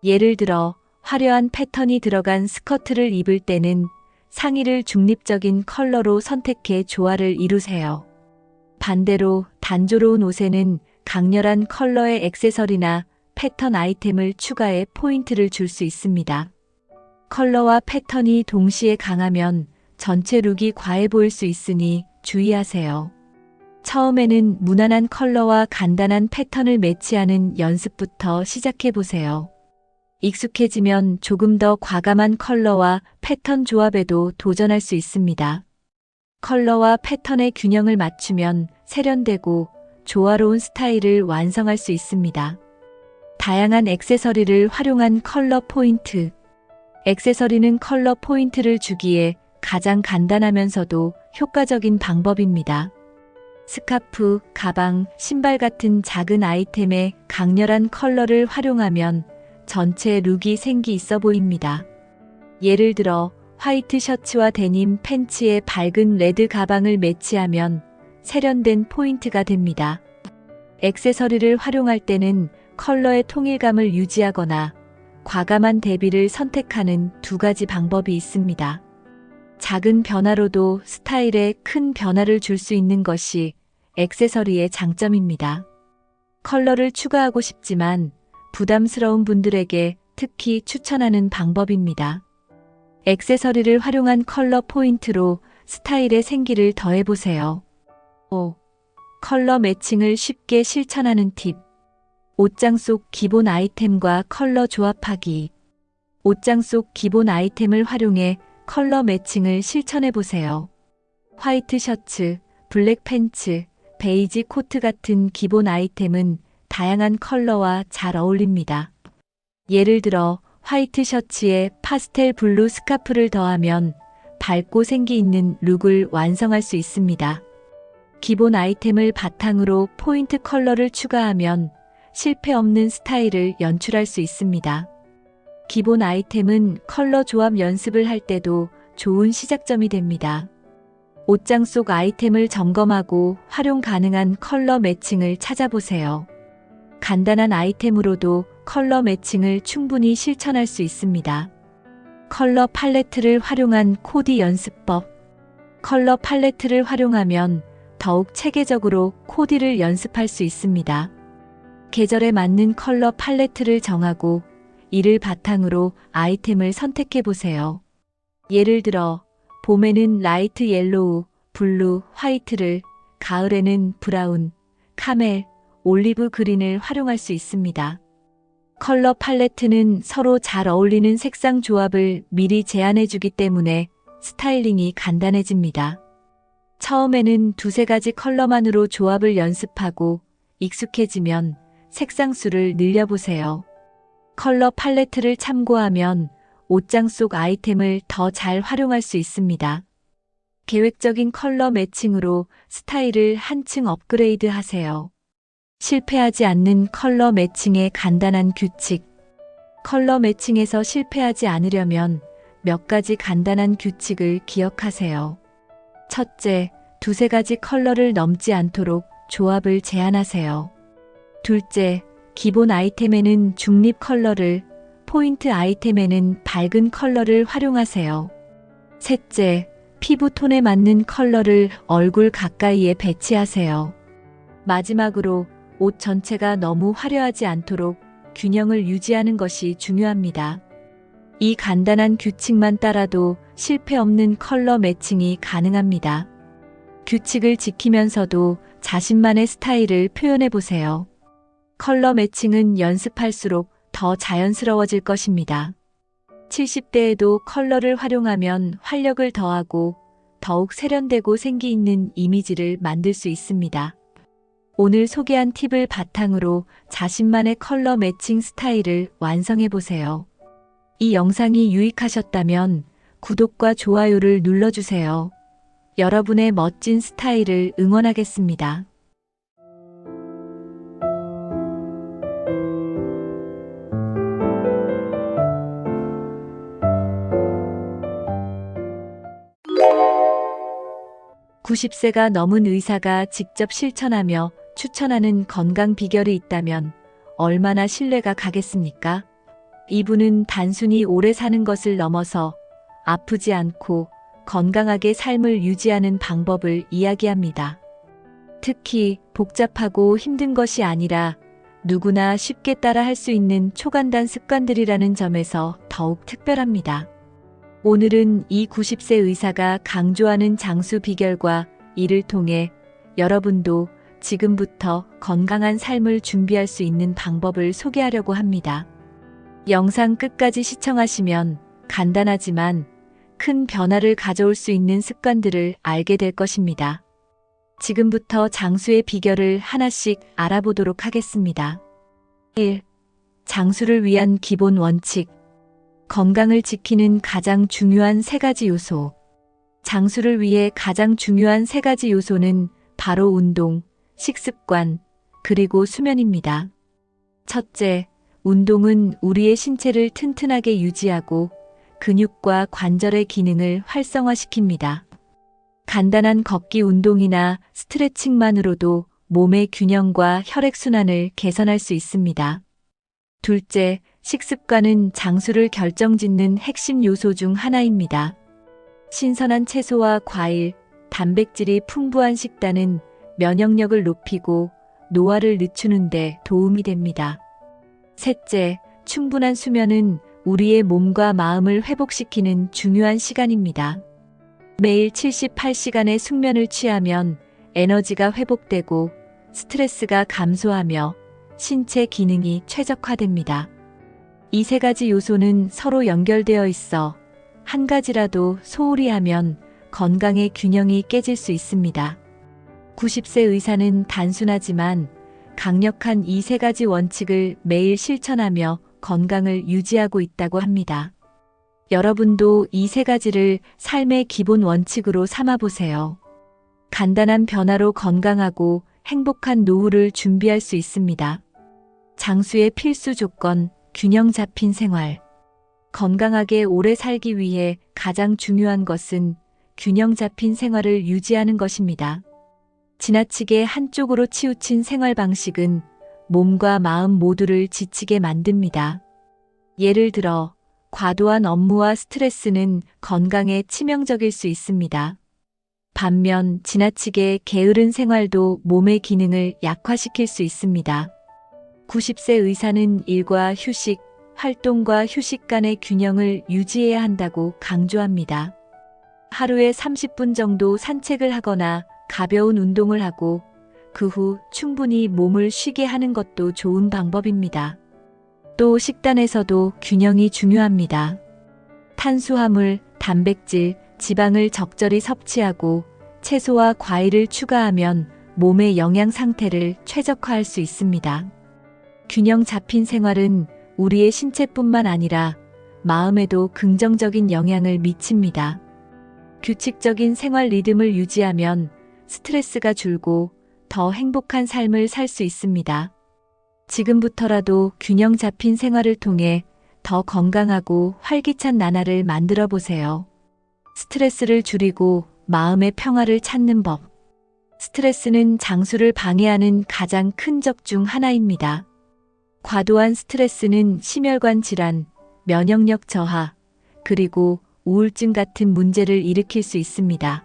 예를 들어 화려한 패턴이 들어간 스커트를 입을 때는 상의를 중립적인 컬러로 선택해 조화를 이루세요. 반대로 단조로운 옷에는 강렬한 컬러의 액세서리나 패턴 아이템을 추가해 포인트를 줄 수 있습니다. 컬러와 패턴이 동시에 강하면 전체 룩이 과해 보일 수 있으니 주의하세요. 처음에는 무난한 컬러와 간단한 패턴을 매치하는 연습부터 시작해 보세요. 익숙해지면 조금 더 과감한 컬러와 패턴 조합에도 도전할 수 있습니다. 컬러와 패턴의 균형을 맞추면 세련되고 조화로운 스타일을 완성할 수 있습니다. 다양한 액세서리를 활용한 컬러 포인트. 액세서리는 컬러 포인트를 주기에 가장 간단하면서도 효과적인 방법입니다. 스카프, 가방, 신발 같은 작은 아이템에 강렬한 컬러를 활용하면 전체 룩이 생기 있어 보입니다. 예를 들어 화이트 셔츠와 데님 팬츠에 밝은 레드 가방을 매치하면 세련된 포인트가 됩니다. 액세서리를 활용할 때는 컬러의 통일감을 유지하거나 과감한 대비를 선택하는 두 가지 방법이 있습니다. 작은 변화로도 스타일에 큰 변화를 줄 수 있는 것이 액세서리의 장점입니다. 컬러를 추가하고 싶지만 부담스러운 분들에게 특히 추천하는 방법입니다. 액세서리를 활용한 컬러 포인트로 스타일의 생기를 더해보세요. 5. 컬러 매칭을 쉽게 실천하는 팁. 옷장 속 기본 아이템과 컬러 조합하기. 옷장 속 기본 아이템을 활용해 컬러 매칭을 실천해보세요. 화이트 셔츠, 블랙 팬츠, 베이지 코트 같은 기본 아이템은 다양한 컬러와 잘 어울립니다. 예를 들어 화이트 셔츠에 파스텔 블루 스카프를 더하면 밝고 생기 있는 룩을 완성할 수 있습니다. 기본 아이템을 바탕으로 포인트 컬러를 추가하면 실패 없는 스타일을 연출할 수 있습니다. 기본 아이템은 컬러 조합 연습을 할 때도 좋은 시작점이 됩니다. 옷장 속 아이템을 점검하고 활용 가능한 컬러 매칭을 찾아보세요. 간단한 아이템으로도 컬러 매칭을 충분히 실천할 수 있습니다. 컬러 팔레트를 활용한 코디 연습법. 컬러 팔레트를 활용하면 더욱 체계적으로 코디를 연습할 수 있습니다. 계절에 맞는 컬러 팔레트를 정하고 이를 바탕으로 아이템을 선택해 보세요. 예를 들어 봄에는 라이트 옐로우, 블루, 화이트를, 가을에는 브라운, 카멜, 올리브 그린을 활용할 수 있습니다. 컬러 팔레트는 서로 잘 어울리는 색상 조합을 미리 제안해 주기 때문에 스타일링이 간단해집니다. 처음에는 두세 가지 컬러만으로 조합을 연습하고 익숙해지면 색상 수를 늘려보세요. 컬러 팔레트를 참고하면 옷장 속 아이템을 더 잘 활용할 수 있습니다. 계획적인 컬러 매칭으로 스타일을 한층 업그레이드 하세요. 실패하지 않는 컬러 매칭의 간단한 규칙. 컬러 매칭에서 실패하지 않으려면 몇 가지 간단한 규칙을 기억하세요. 첫째, 두세 가지 컬러를 넘지 않도록 조합을 제한하세요. 둘째, 기본 아이템에는 중립 컬러를, 포인트 아이템에는 밝은 컬러를 활용하세요. 셋째, 피부 톤에 맞는 컬러를 얼굴 가까이에 배치하세요. 마지막으로 옷 전체가 너무 화려하지 않도록 균형을 유지하는 것이 중요합니다. 이 간단한 규칙만 따라도 실패 없는 컬러 매칭이 가능합니다. 규칙을 지키면서도 자신만의 스타일을 표현해 보세요. 컬러 매칭은 연습할수록 더 자연스러워질 것입니다. 70대에도 컬러를 활용하면 활력을 더하고 더욱 세련되고 생기 있는 이미지를 만들 수 있습니다. 오늘 소개한 팁을 바탕으로 자신만의 컬러 매칭 스타일을 완성해 보세요. 이 영상이 유익하셨다면 구독과 좋아요를 눌러주세요. 여러분의 멋진 스타일을 응원하겠습니다. (90세가) 넘은 의사가 직접 실천하며 추천하는 건강 비결이 있다면 얼마나 신뢰가 가겠습니까? 이분은 단순히 오래 사는 것을 넘어서 아프지 않고 건강하게 삶을 유지하는 방법을 이야기합니다. 특히 복잡하고 힘든 것이 아니라 누구나 쉽게 따라 할 수 있는 초간단 습관들이라는 점에서 더욱 특별합니다. 오늘은 이 90세 의사가 강조하는 장수 비결과 이를 통해 여러분도 지금부터 건강한 삶을 준비할 수 있는 방법을 소개하려고 합니다. 영상 끝까지 시청하시면 간단하지만 큰 변화를 가져올 수 있는 습관들을 알게 될 것입니다. 지금부터 장수의 비결을 하나씩 알아보도록 하겠습니다. 1. 장수를 위한 기본 원칙. 건강을 지키는 가장 중요한 3가지 요소. 장수를 위해 가장 중요한 3가지 요소는 바로 운동, 식습관, 그리고 수면입니다. 첫째, 운동은 우리의 신체를 튼튼하게 유지하고 근육과 관절의 기능을 활성화시킵니다. 간단한 걷기 운동이나 스트레칭만으로도 몸의 균형과 혈액순환을 개선할 수 있습니다. 둘째, 식습관은 장수를 결정짓는 핵심 요소 중 하나입니다. 신선한 채소와 과일, 단백질이 풍부한 식단은 면역력을 높이고 노화를 늦추는 데 도움이 됩니다. 셋째, 충분한 수면은 우리의 몸과 마음을 회복시키는 중요한 시간입니다. 매일 78시간의 숙면을 취하면 에너지가 회복되고 스트레스가 감소하며 신체 기능이 최적화됩니다. 이 3가지 요소는 서로 연결되어 있어 한 가지라도 소홀히 하면 건강의 균형이 깨질 수 있습니다. 90세 의사는 단순하지만 강력한 이 3가지 원칙을 매일 실천하며 건강을 유지하고 있다고 합니다. 여러분도 이 3가지를 삶의 기본 원칙으로 삼아보세요. 간단한 변화로 건강하고 행복한 노후를 준비할 수 있습니다. 장수의 필수 조건, 균형 잡힌 생활. 건강하게 오래 살기 위해 가장 중요한 것은 균형 잡힌 생활을 유지하는 것입니다. 지나치게 한쪽으로 치우친 생활 방식은 몸과 마음 모두를 지치게 만듭니다. 예를 들어, 과도한 업무와 스트레스는 건강에 치명적일 수 있습니다. 반면 지나치게 게으른 생활도 몸의 기능을 약화시킬 수 있습니다. 90세 의사는 일과 휴식, 활동과 휴식 간의 균형을 유지해야 한다고 강조합니다. 하루에 30분 정도 산책을 하거나 가벼운 운동을 하고 그 후 충분히 몸을 쉬게 하는 것도 좋은 방법입니다. 또 식단에서도 균형이 중요합니다. 탄수화물, 단백질, 지방을 적절히 섭취하고 채소와 과일을 추가하면 몸의 영양 상태를 최적화할 수 있습니다. 균형 잡힌 생활은 우리의 신체뿐만 아니라 마음에도 긍정적인 영향을 미칩니다. 규칙적인 생활 리듬을 유지하면 스트레스가 줄고 더 행복한 삶을 살 수 있습니다. 지금부터라도 균형 잡힌 생활을 통해 더 건강하고 활기찬 나날을 만들어 보세요. 스트레스를 줄이고 마음의 평화를 찾는 법. 스트레스는 장수를 방해하는 가장 큰 적 중 하나입니다. 과도한 스트레스는 심혈관 질환, 면역력 저하, 그리고 우울증 같은 문제를 일으킬 수 있습니다.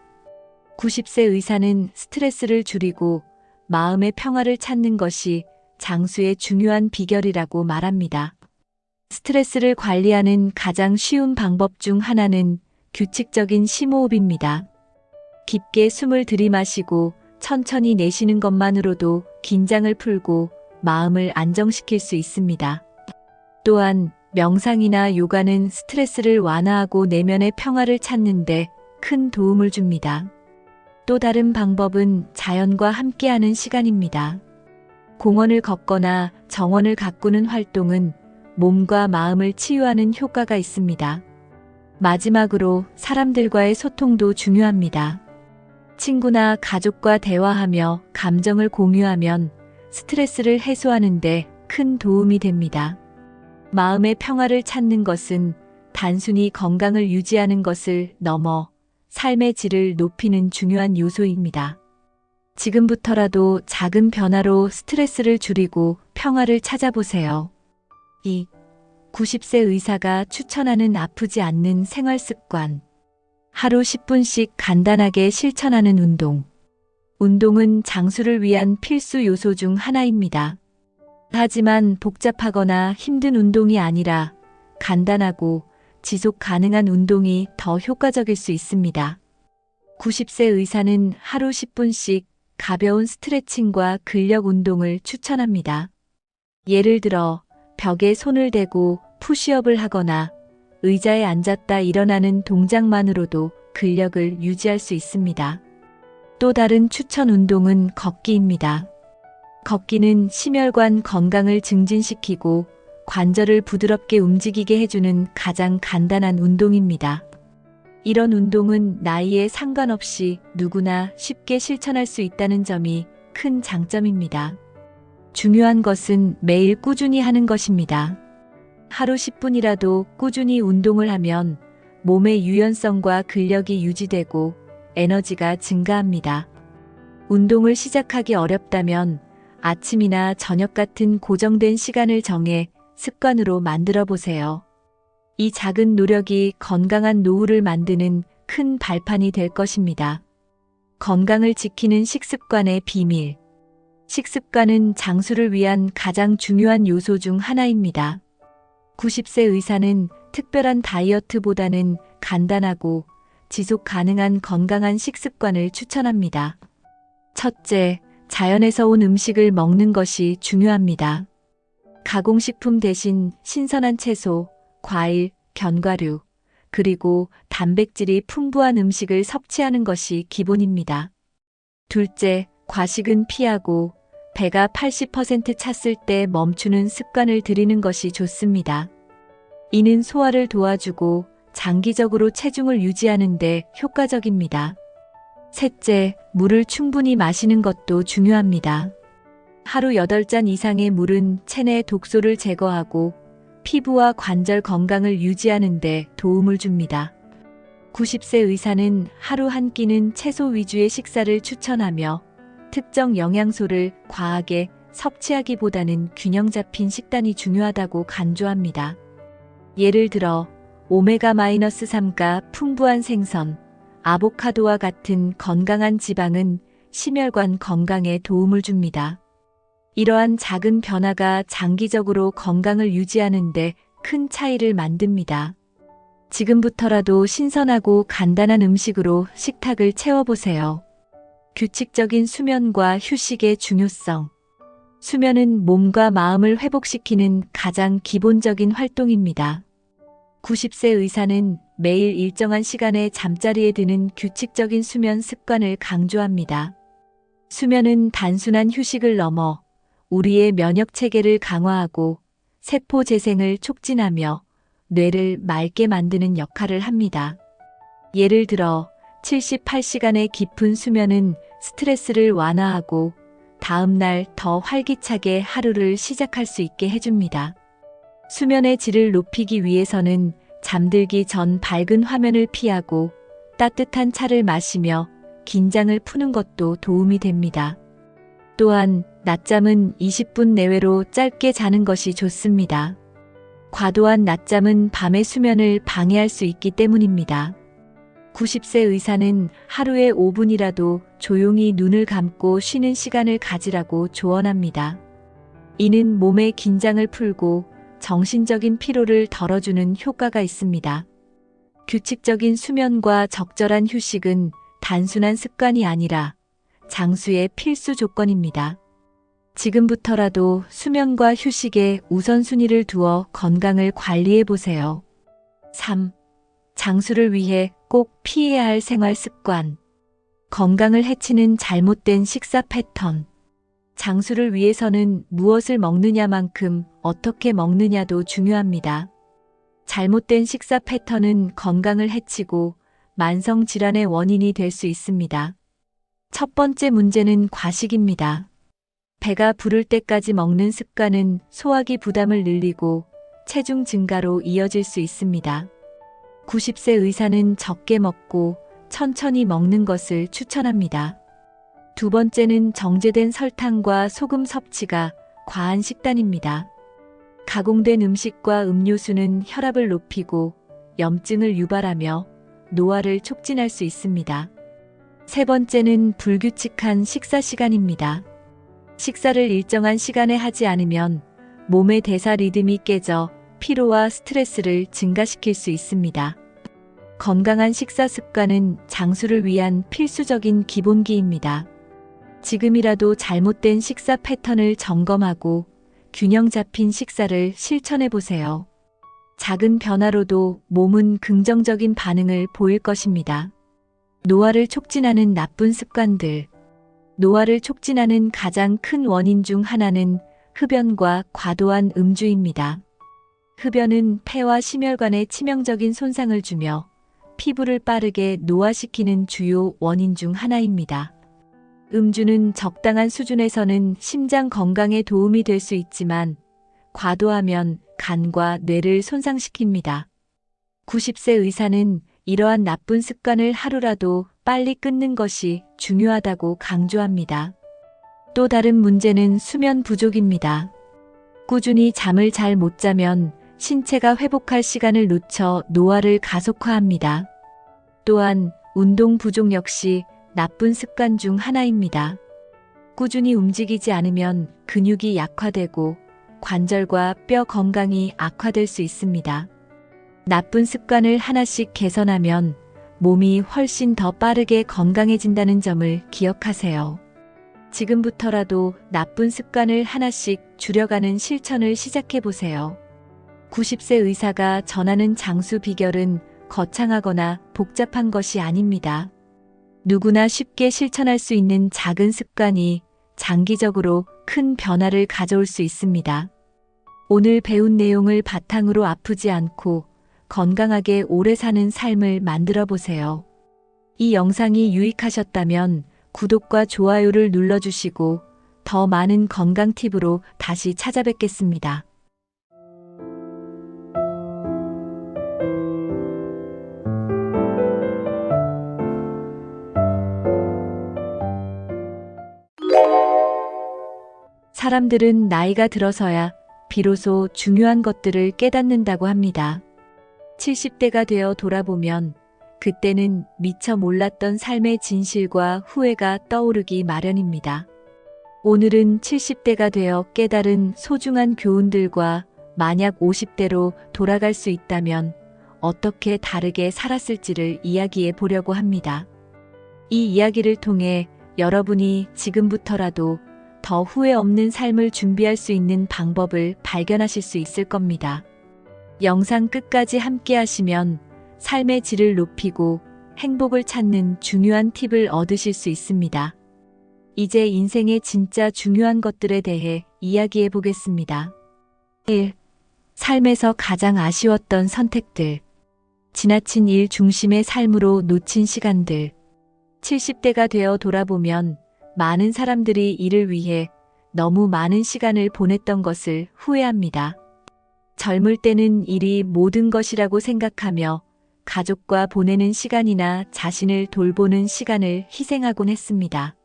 90세 의사는 스트레스를 줄이고 마음의 평화를 찾는 것이 장수의 중요한 비결이라고 말합니다. 스트레스를 관리하는 가장 쉬운 방법 중 하나는 규칙적인 심호흡입니다. 깊게 숨을 들이마시고 천천히 내쉬는 것만으로도 긴장을 풀고 마음을 안정시킬 수 있습니다. 또한 명상이나 요가는 스트레스를 완화하고 내면의 평화를 찾는 데 큰 도움을 줍니다. 또 다른 방법은 자연과 함께하는 시간입니다. 공원을 걷거나 정원을 가꾸는 활동은 몸과 마음을 치유하는 효과가 있습니다. 마지막으로 사람들과의 소통도 중요합니다. 친구나 가족과 대화하며 감정을 공유하면 스트레스를 해소하는 데 큰 도움이 됩니다. 마음의 평화를 찾는 것은 단순히 건강을 유지하는 것을 넘어 삶의 질을 높이는 중요한 요소입니다. 지금부터라도 작은 변화로 스트레스를 줄이고 평화를 찾아보세요. 2. 90세 의사가 추천하는 아프지 않는 생활 습관. 하루 10분씩 간단하게 실천하는 운동. 운동은 장수를 위한 필수 요소 중 하나입니다. 하지만 복잡하거나 힘든 운동이 아니라 간단하고 지속 가능한 운동이 더 효과적일 수 있습니다. 90세 의사는 하루 10분씩 가벼운 스트레칭과 근력 운동을 추천합니다. 예를 들어 벽에 손을 대고 푸시업을 하거나 의자에 앉았다 일어나는 동작만으로도 근력을 유지할 수 있습니다. 또 다른 추천 운동은 걷기입니다. 걷기는 심혈관 건강을 증진시키고 관절을 부드럽게 움직이게 해주는 가장 간단한 운동입니다. 이런 운동은 나이에 상관없이 누구나 쉽게 실천할 수 있다는 점이 큰 장점입니다. 중요한 것은 매일 꾸준히 하는 것입니다. 하루 10분이라도 꾸준히 운동을 하면 몸의 유연성과 근력이 유지되고 에너지가 증가합니다. 운동을 시작하기 어렵다면 아침이나 저녁 같은 고정된 시간을 정해 습관으로 만들어 보세요. 이 작은 노력이 건강한 노후를 만드는 큰 발판이 될 것입니다. 건강을 지키는 식습관의 비밀. 식습관은 장수를 위한 가장 중요한 요소 중 하나입니다. 90세 의사는 특별한 다이어트보다는 간단하고 지속 가능한 건강한 식습관을 추천합니다. 첫째, 자연에서 온 음식을 먹는 것이 중요합니다. 가공식품 대신 신선한 채소, 과일, 견과류, 그리고 단백질이 풍부한 음식을 섭취하는 것이 기본입니다. 둘째, 과식은 피하고 배가 80% 찼을 때 멈추는 습관을 들이는 것이 좋습니다. 이는 소화를 도와주고 장기적으로 체중을 유지하는 데 효과적입니다. 셋째, 물을 충분히 마시는 것도 중요합니다. 하루 8잔 이상의 물은 체내 독소를 제거하고 피부와 관절 건강을 유지하는 데 도움을 줍니다. 90세 의사는 하루 한 끼는 채소 위주의 식사를 추천하며 특정 영양소를 과하게 섭취하기보다는 균형 잡힌 식단이 중요하다고 강조합니다. 예를 들어 오메가-3가 풍부한 생선, 아보카도와 같은 건강한 지방은 심혈관 건강에 도움을 줍니다. 이러한 작은 변화가 장기적으로 건강을 유지하는 데 큰 차이를 만듭니다. 지금부터라도 신선하고 간단한 음식으로 식탁을 채워보세요. 규칙적인 수면과 휴식의 중요성. 수면은 몸과 마음을 회복시키는 가장 기본적인 활동입니다. 90세 의사는 매일 일정한 시간에 잠자리에 드는 규칙적인 수면 습관을 강조합니다. 수면은 단순한 휴식을 넘어 우리의 면역 체계를 강화하고 세포 재생을 촉진하며 뇌를 맑게 만드는 역할을 합니다. 예를 들어 78시간의 깊은 수면은 스트레스를 완화하고 다음 날 더 활기차게 하루를 시작할 수 있게 해줍니다. 수면의 질을 높이기 위해서는 잠들기 전 밝은 화면을 피하고 따뜻한 차를 마시며 긴장을 푸는 것도 도움이 됩니다. 또한 낮잠은 20분 내외로 짧게 자는 것이 좋습니다. 과도한 낮잠은 밤의 수면을 방해할 수 있기 때문입니다. 90세 의사는 하루에 5분이라도 조용히 눈을 감고 쉬는 시간을 가지라고 조언합니다. 이는 몸의 긴장을 풀고 정신적인 피로를 덜어주는 효과가 있습니다. 규칙적인 수면과 적절한 휴식은 단순한 습관이 아니라 장수의 필수 조건입니다. 지금부터라도 수면과 휴식에 우선순위를 두어 건강을 관리해 보세요. 3. 장수를 위해 꼭 피해야 할 생활 습관. 건강을 해치는 잘못된 식사 패턴. 장수를 위해서는 무엇을 먹느냐만큼 어떻게 먹느냐도 중요합니다. 잘못된 식사 패턴은 건강을 해치고 만성 질환의 원인이 될 수 있습니다. 첫 번째 문제는 과식입니다. 배가 부를 때까지 먹는 습관은 소화기 부담을 늘리고 체중 증가로 이어질 수 있습니다. 90세 의사는 적게 먹고 천천히 먹는 것을 추천합니다. 두 번째는 정제된 설탕과 소금 섭취가 과한 식단입니다. 가공된 음식과 음료수는 혈압을 높이고 염증을 유발하며 노화를 촉진할 수 있습니다. 세 번째는 불규칙한 식사 시간입니다. 식사를 일정한 시간에 하지 않으면 몸의 대사 리듬이 깨져 피로와 스트레스를 증가시킬 수 있습니다. 건강한 식사 습관은 장수를 위한 필수적인 기본기입니다. 지금이라도 잘못된 식사 패턴을 점검하고 균형 잡힌 식사를 실천해 보세요. 작은 변화로도 몸은 긍정적인 반응을 보일 것입니다. 노화를 촉진하는 나쁜 습관들. 노화를 촉진하는 가장 큰 원인 중 하나는 흡연과 과도한 음주입니다. 흡연은 폐와 심혈관에 치명적인 손상을 주며 피부를 빠르게 노화시키는 주요 원인 중 하나입니다. 음주는 적당한 수준에서는 심장 건강에 도움이 될 수 있지만 과도하면 간과 뇌를 손상시킵니다. 90세 의사는 이러한 나쁜 습관을 하루라도 빨리 끊는 것이 중요하다고 강조합니다. 또 다른 문제는 수면 부족입니다. 꾸준히 잠을 잘 못 자면 신체가 회복할 시간을 놓쳐 노화를 가속화합니다. 또한 운동 부족 역시 나쁜 습관 중 하나입니다. 꾸준히 움직이지 않으면 근육이 약화되고 관절과 뼈 건강이 악화될 수 있습니다. 나쁜 습관을 하나씩 개선하면 몸이 훨씬 더 빠르게 건강해진다는 점을 기억하세요. 지금부터라도 나쁜 습관을 하나씩 줄여가는 실천을 시작해 보세요. 90세 의사가 전하는 장수 비결은 거창하거나 복잡한 것이 아닙니다. 누구나 쉽게 실천할 수 있는 작은 습관이 장기적으로 큰 변화를 가져올 수 있습니다. 오늘 배운 내용을 바탕으로 아프지 않고 건강하게 오래 사는 삶을 만들어 보세요. 이 영상이 유익하셨다면 구독과 좋아요를 눌러주시고 더 많은 건강 팁으로 다시 찾아뵙겠습니다. 사람들은 나이가 들어서야 비로소 중요한 것들을 깨닫는다고 합니다. 70대가 되어 돌아보면 그때는 미처 몰랐던 삶의 진실과 후회가 떠오르기 마련입니다. 오늘은 70대가 되어 깨달은 소중한 교훈들과 만약 50대로 돌아갈 수 있다면 어떻게 다르게 살았을지를 이야기해 보려고 합니다. 이 이야기를 통해 여러분이 지금부터라도 더 후회 없는 삶을 준비할 수 있는 방법을 발견하실 수 있을 겁니다. 영상 끝까지 함께 하시면 삶의 질을 높이고 행복을 찾는 중요한 팁을 얻으실 수 있습니다. 이제 인생의 진짜 중요한 것들에 대해 이야기해 보겠습니다. 1. 삶에서 가장 아쉬웠던 선택들, 지나친 일 중심의 삶으로 놓친 시간들. 70대가 되어 돌아보면 많은 사람들이 이를 위해 너무 많은 시간을 보냈던 것을 후회합니다. 젊을 때는 일이 모든 것이라고 생각하며 가족과 보내는 시간이나 자신을 돌보는 시간을 희생하곤 했습니다.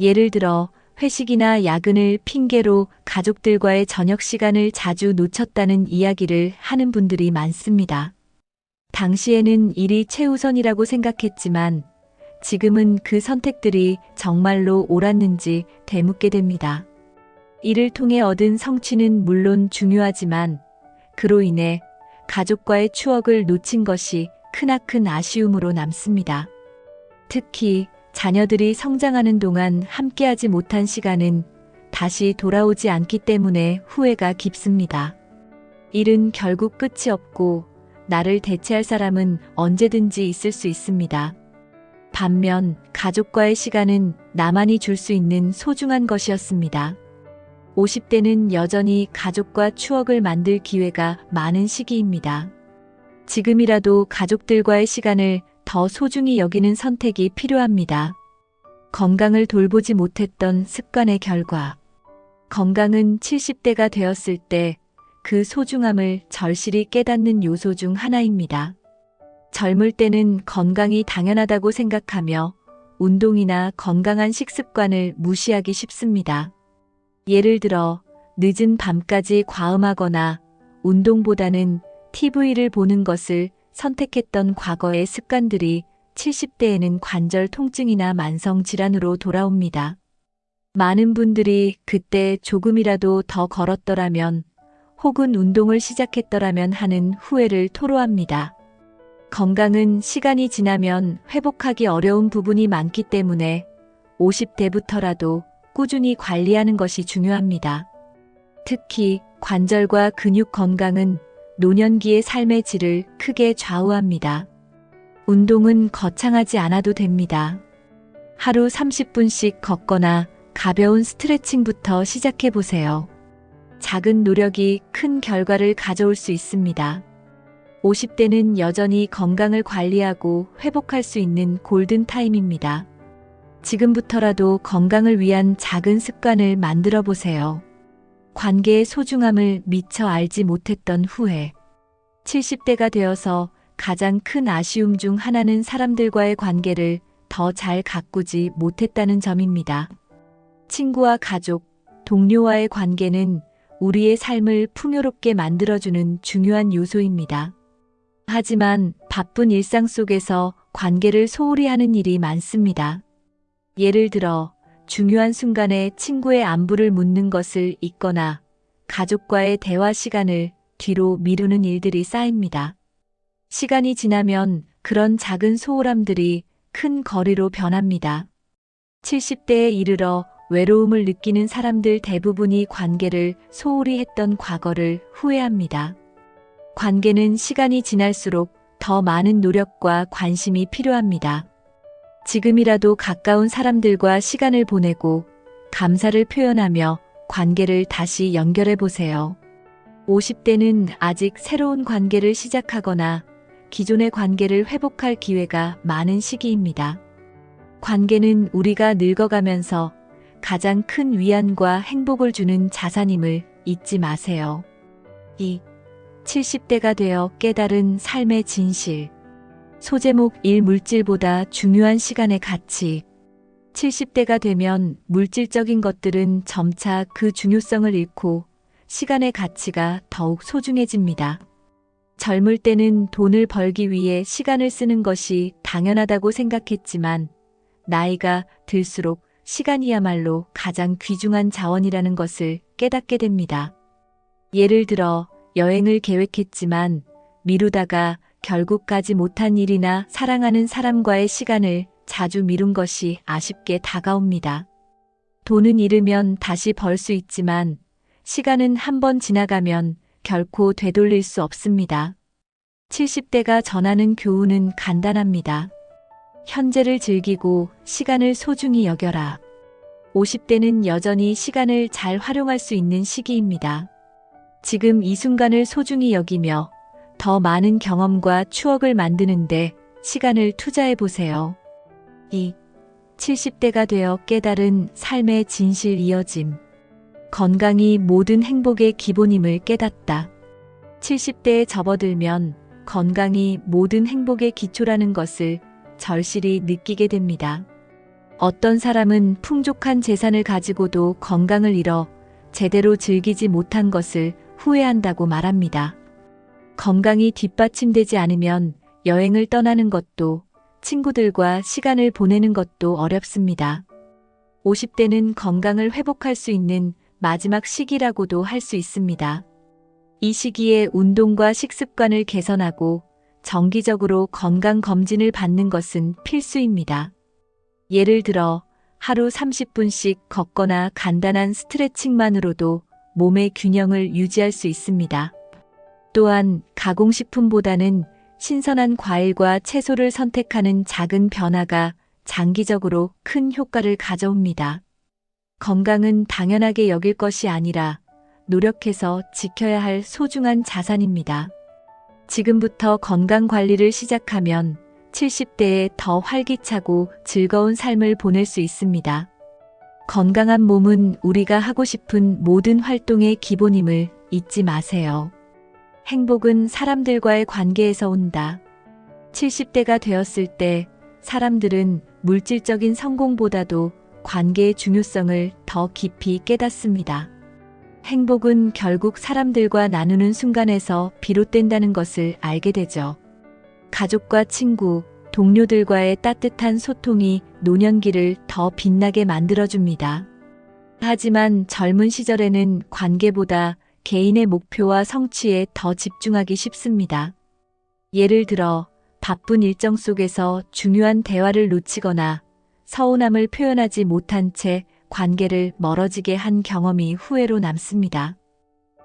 예를 들어 회식이나 야근을 핑계로 가족들과의 저녁 시간을 자주 놓쳤다는 이야기를 하는 분들이 많습니다. 당시에는 일이 최우선이라고 생각했지만 지금은 그 선택들이 정말로 옳았는지 되묻게 됩니다. 이를 통해 얻은 성취는 물론 중요하지만 그로 인해 가족과의 추억을 놓친 것이 크나큰 아쉬움으로 남습니다. 특히 자녀들이 성장하는 동안 함께하지 못한 시간은 다시 돌아오지 않기 때문에 후회가 깊습니다. 일은 결국 끝이 없고 나를 대체할 사람은 언제든지 있을 수 있습니다. 반면 가족과의 시간은 나만이 줄 수 있는 소중한 것이었습니다. 50대는 여전히 가족과 추억을 만들 기회가 많은 시기입니다. 지금이라도 가족들과의 시간을 더 소중히 여기는 선택이 필요합니다. 건강을 돌보지 못했던 습관의 결과. 건강은 70대가 되었을 때 그 소중함을 절실히 깨닫는 요소 중 하나입니다. 젊을 때는 건강이 당연하다고 생각하며 운동이나 건강한 식습관을 무시하기 쉽습니다. 예를 들어 늦은 밤까지 과음하거나 운동보다는 TV를 보는 것을 선택했던 과거의 습관들이 70대에는 관절 통증이나 만성 질환으로 돌아옵니다. 많은 분들이 그때 조금이라도 더 걸었더라면 혹은 운동을 시작했더라면 하는 후회를 토로합니다. 건강은 시간이 지나면 회복하기 어려운 부분이 많기 때문에 50대부터라도 꾸준히 관리하는 것이 중요합니다. 특히 관절과 근육 건강은 노년기의 삶의 질을 크게 좌우합니다. 운동은 거창하지 않아도 됩니다. 하루 30분씩 걷거나 가벼운 스트레칭부터 시작해 보세요. 작은 노력이 큰 결과를 가져올 수 있습니다. 50대는 여전히 건강을 관리하고 회복할 수 있는 골든타임입니다. 지금부터라도 건강을 위한 작은 습관을 만들어 보세요. 관계의 소중함을 미처 알지 못했던 후회. 70대가 되어서 가장 큰 아쉬움 중 하나는 사람들과의 관계를 더 잘 가꾸지 못했다는 점입니다. 친구와 가족, 동료와의 관계는 우리의 삶을 풍요롭게 만들어주는 중요한 요소입니다. 하지만 바쁜 일상 속에서 관계를 소홀히 하는 일이 많습니다. 예를 들어 중요한 순간에 친구의 안부를 묻는 것을 잊거나 가족과의 대화 시간을 뒤로 미루는 일들이 쌓입니다. 시간이 지나면 그런 작은 소홀함들이 큰 거리로 변합니다. 70대에 이르러 외로움을 느끼는 사람들 대부분이 관계를 소홀히 했던 과거를 후회합니다. 관계는 시간이 지날수록 더 많은 노력과 관심이 필요합니다. 지금이라도 가까운 사람들과 시간을 보내고 감사를 표현하며 관계를 다시 연결해 보세요. 50대는 아직 새로운 관계를 시작하거나 기존의 관계를 회복할 기회가 많은 시기입니다. 관계는 우리가 늙어가면서 가장 큰 위안과 행복을 주는 자산임을 잊지 마세요. 2. 70대가 되어 깨달은 삶의 진실. 소제목 1. 물질보다 중요한 시간의 가치. 70대가 되면 물질적인 것들은 점차 그 중요성을 잃고 시간의 가치가 더욱 소중해집니다. 젊을 때는 돈을 벌기 위해 시간을 쓰는 것이 당연하다고 생각했지만 나이가 들수록 시간이야말로 가장 귀중한 자원이라는 것을 깨닫게 됩니다. 예를 들어 여행을 계획했지만 미루다가 결국 가지 못한 일이나 사랑하는 사람과의 시간을 자주 미룬 것이 아쉽게 다가옵니다. 돈은 잃으면 다시 벌 수 있지만 시간은 한 번 지나가면 결코 되돌릴 수 없습니다. 70대가 전하는 교훈은 간단합니다. 현재를 즐기고 시간을 소중히 여겨라. 50대는 여전히 시간을 잘 활용할 수 있는 시기입니다. 지금 이 순간을 소중히 여기며 더 많은 경험과 추억을 만드는데 시간을 투자해 보세요. 2. 70대가 되어 깨달은 삶의 진실 이어짐. 건강이 모든 행복의 기본임을 깨닫다. 70대에 접어들면 건강이 모든 행복의 기초라는 것을 절실히 느끼게 됩니다. 어떤 사람은 풍족한 재산을 가지고도 건강을 잃어 제대로 즐기지 못한 것을 후회한다고 말합니다. 건강이 뒷받침되지 않으면 여행을 떠나는 것도 친구들과 시간을 보내는 것도 어렵습니다. 50대는 건강을 회복할 수 있는 마지막 시기라고도 할 수 있습니다. 이 시기에 운동과 식습관을 개선하고 정기적으로 건강검진을 받는 것은 필수입니다. 예를 들어 하루 30분씩 걷거나 간단한 스트레칭만으로도 몸의 균형을 유지할 수 있습니다. 또한 가공식품보다는 신선한 과일과 채소를 선택하는 작은 변화가 장기적으로 큰 효과를 가져옵니다. 건강은 당연하게 여길 것이 아니라 노력해서 지켜야 할 소중한 자산입니다. 지금부터 건강 관리를 시작하면 70대에 더 활기차고 즐거운 삶을 보낼 수 있습니다. 건강한 몸은 우리가 하고 싶은 모든 활동의 기본임을 잊지 마세요. 행복은 사람들과의 관계에서 온다. 70대가 되었을 때 사람들은 물질적인 성공보다도 관계의 중요성을 더 깊이 깨닫습니다. 행복은 결국 사람들과 나누는 순간에서 비롯된다는 것을 알게 되죠. 가족과 친구, 동료들과의 따뜻한 소통이 노년기를 더 빛나게 만들어줍니다. 하지만 젊은 시절에는 관계보다 개인의 목표와 성취에 더 집중하기 쉽습니다. 예를 들어 바쁜 일정 속에서 중요한 대화를 놓치거나 서운함을 표현하지 못한 채 관계를 멀어지게 한 경험이 후회로 남습니다.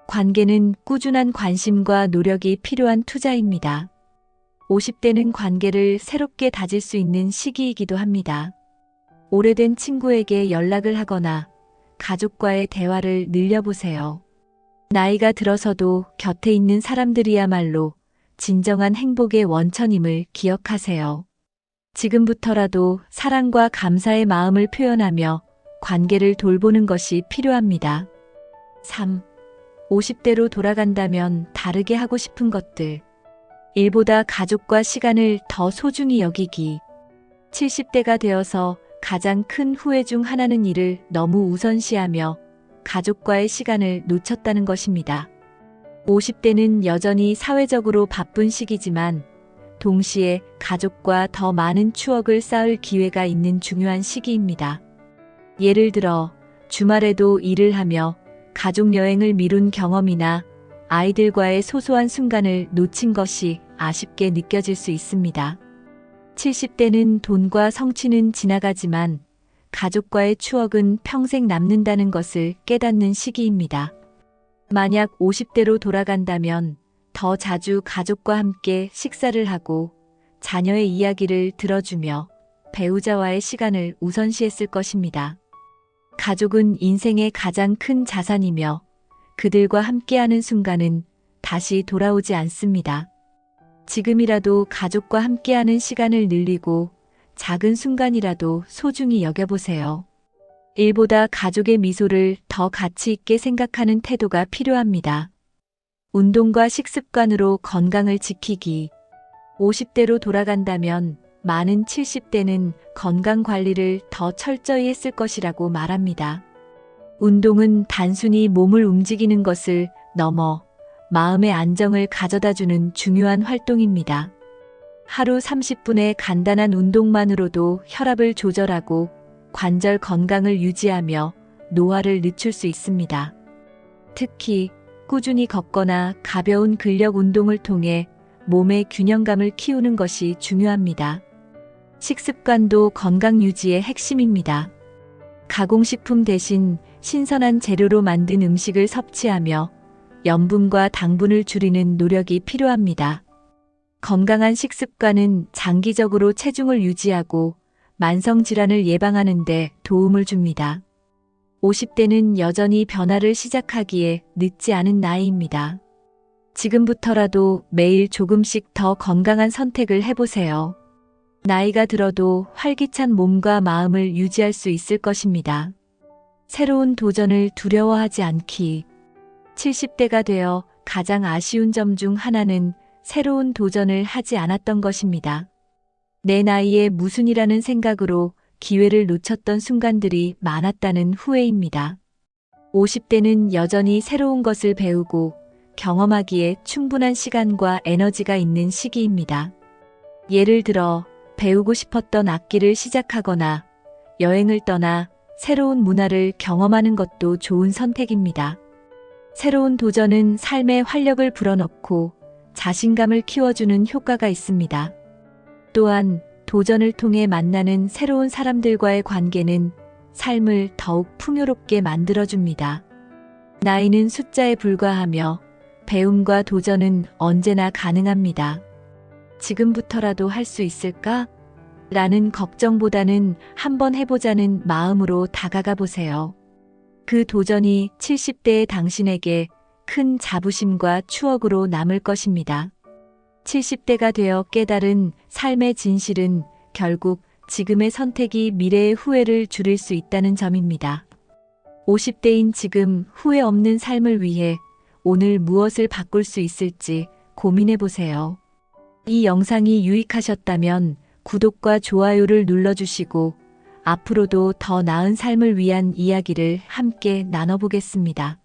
관계는 꾸준한 관심과 노력이 필요한 투자입니다. 50대는 관계를 새롭게 다질 수 있는 시기이기도 합니다. 오래된 친구에게 연락을 하거나 가족과의 대화를 늘려보세요. 나이가 들어서도 곁에 있는 사람들이야말로 진정한 행복의 원천임을 기억하세요. 지금부터라도 사랑과 감사의 마음을 표현하며 관계를 돌보는 것이 필요합니다. 3. 50대로 돌아간다면 다르게 하고 싶은 것들. 일보다 가족과 시간을 더 소중히 여기기. 70대가 되어서 가장 큰 후회 중 하나는 일을 너무 우선시하며 가족과의 시간을 놓쳤다는 것입니다. 50대는 여전히 사회적으로 바쁜 시기지만 동시에 가족과 더 많은 추억을 쌓을 기회가 있는 중요한 시기입니다. 예를 들어 주말에도 일을 하며 가족 여행을 미룬 경험이나 아이들과의 소소한 순간을 놓친 것이 아쉽게 느껴질 수 있습니다. 70대는 돈과 성취는 지나가지만 가족과의 추억은 평생 남는다는 것을 깨닫는 시기입니다. 만약 50대로 돌아간다면 더 자주 가족과 함께 식사를 하고 자녀의 이야기를 들어주며 배우자와의 시간을 우선시했을 것입니다. 가족은 인생의 가장 큰 자산이며 그들과 함께하는 순간은 다시 돌아오지 않습니다. 지금이라도 가족과 함께하는 시간을 늘리고 작은 순간이라도 소중히 여겨보세요. 일보다 가족의 미소를 더 가치 있게 생각하는 태도가 필요합니다. 운동과 식습관으로 건강을 지키기. 50대로 돌아간다면 많은 70대는 건강 관리를 더 철저히 했을 것이라고 말합니다. 운동은 단순히 몸을 움직이는 것을 넘어 마음의 안정을 가져다주는 중요한 활동입니다. 하루 30분의 간단한 운동만으로도 혈압을 조절하고 관절 건강을 유지하며 노화를 늦출 수 있습니다. 특히 꾸준히 걷거나 가벼운 근력 운동을 통해 몸의 균형감을 키우는 것이 중요합니다. 식습관도 건강 유지의 핵심입니다. 가공식품 대신 신선한 재료로 만든 음식을 섭취하며 염분과 당분을 줄이는 노력이 필요합니다. 건강한 식습관은 장기적으로 체중을 유지하고 만성질환을 예방하는 데 도움을 줍니다. 50대는 여전히 변화를 시작하기에 늦지 않은 나이입니다. 지금부터라도 매일 조금씩 더 건강한 선택을 해보세요. 나이가 들어도 활기찬 몸과 마음을 유지할 수 있을 것입니다. 새로운 도전을 두려워하지 않기. 70대가 되어 가장 아쉬운 점 중 하나는 새로운 도전을 하지 않았던 것입니다. 내 나이에 무슨이라는 생각으로 기회를 놓쳤던 순간들이 많았다는 후회입니다. 50대는 여전히 새로운 것을 배우고 경험하기에 충분한 시간과 에너지가 있는 시기입니다. 예를 들어 배우고 싶었던 악기를 시작하거나 여행을 떠나 새로운 문화를 경험하는 것도 좋은 선택입니다. 새로운 도전은 삶에 활력을 불어넣고 자신감을 키워주는 효과가 있습니다. 또한 도전을 통해 만나는 새로운 사람들과의 관계는 삶을 더욱 풍요롭게 만들어줍니다. 나이는 숫자에 불과하며 배움과 도전은 언제나 가능합니다. 지금부터라도 할 수 있을까? 라는 걱정보다는 한번 해보자는 마음으로 다가가 보세요. 그 도전이 70대의 당신에게 큰 자부심과 추억으로 남을 것입니다. 70대가 되어 깨달은 삶의 진실은 결국 지금의 선택이 미래의 후회를 줄일 수 있다는 점입니다. 50대인 지금 후회 없는 삶을 위해 오늘 무엇을 바꿀 수 있을지 고민해 보세요. 이 영상이 유익하셨다면 구독과 좋아요를 눌러주시고 앞으로도 더 나은 삶을 위한 이야기를 함께 나눠보겠습니다.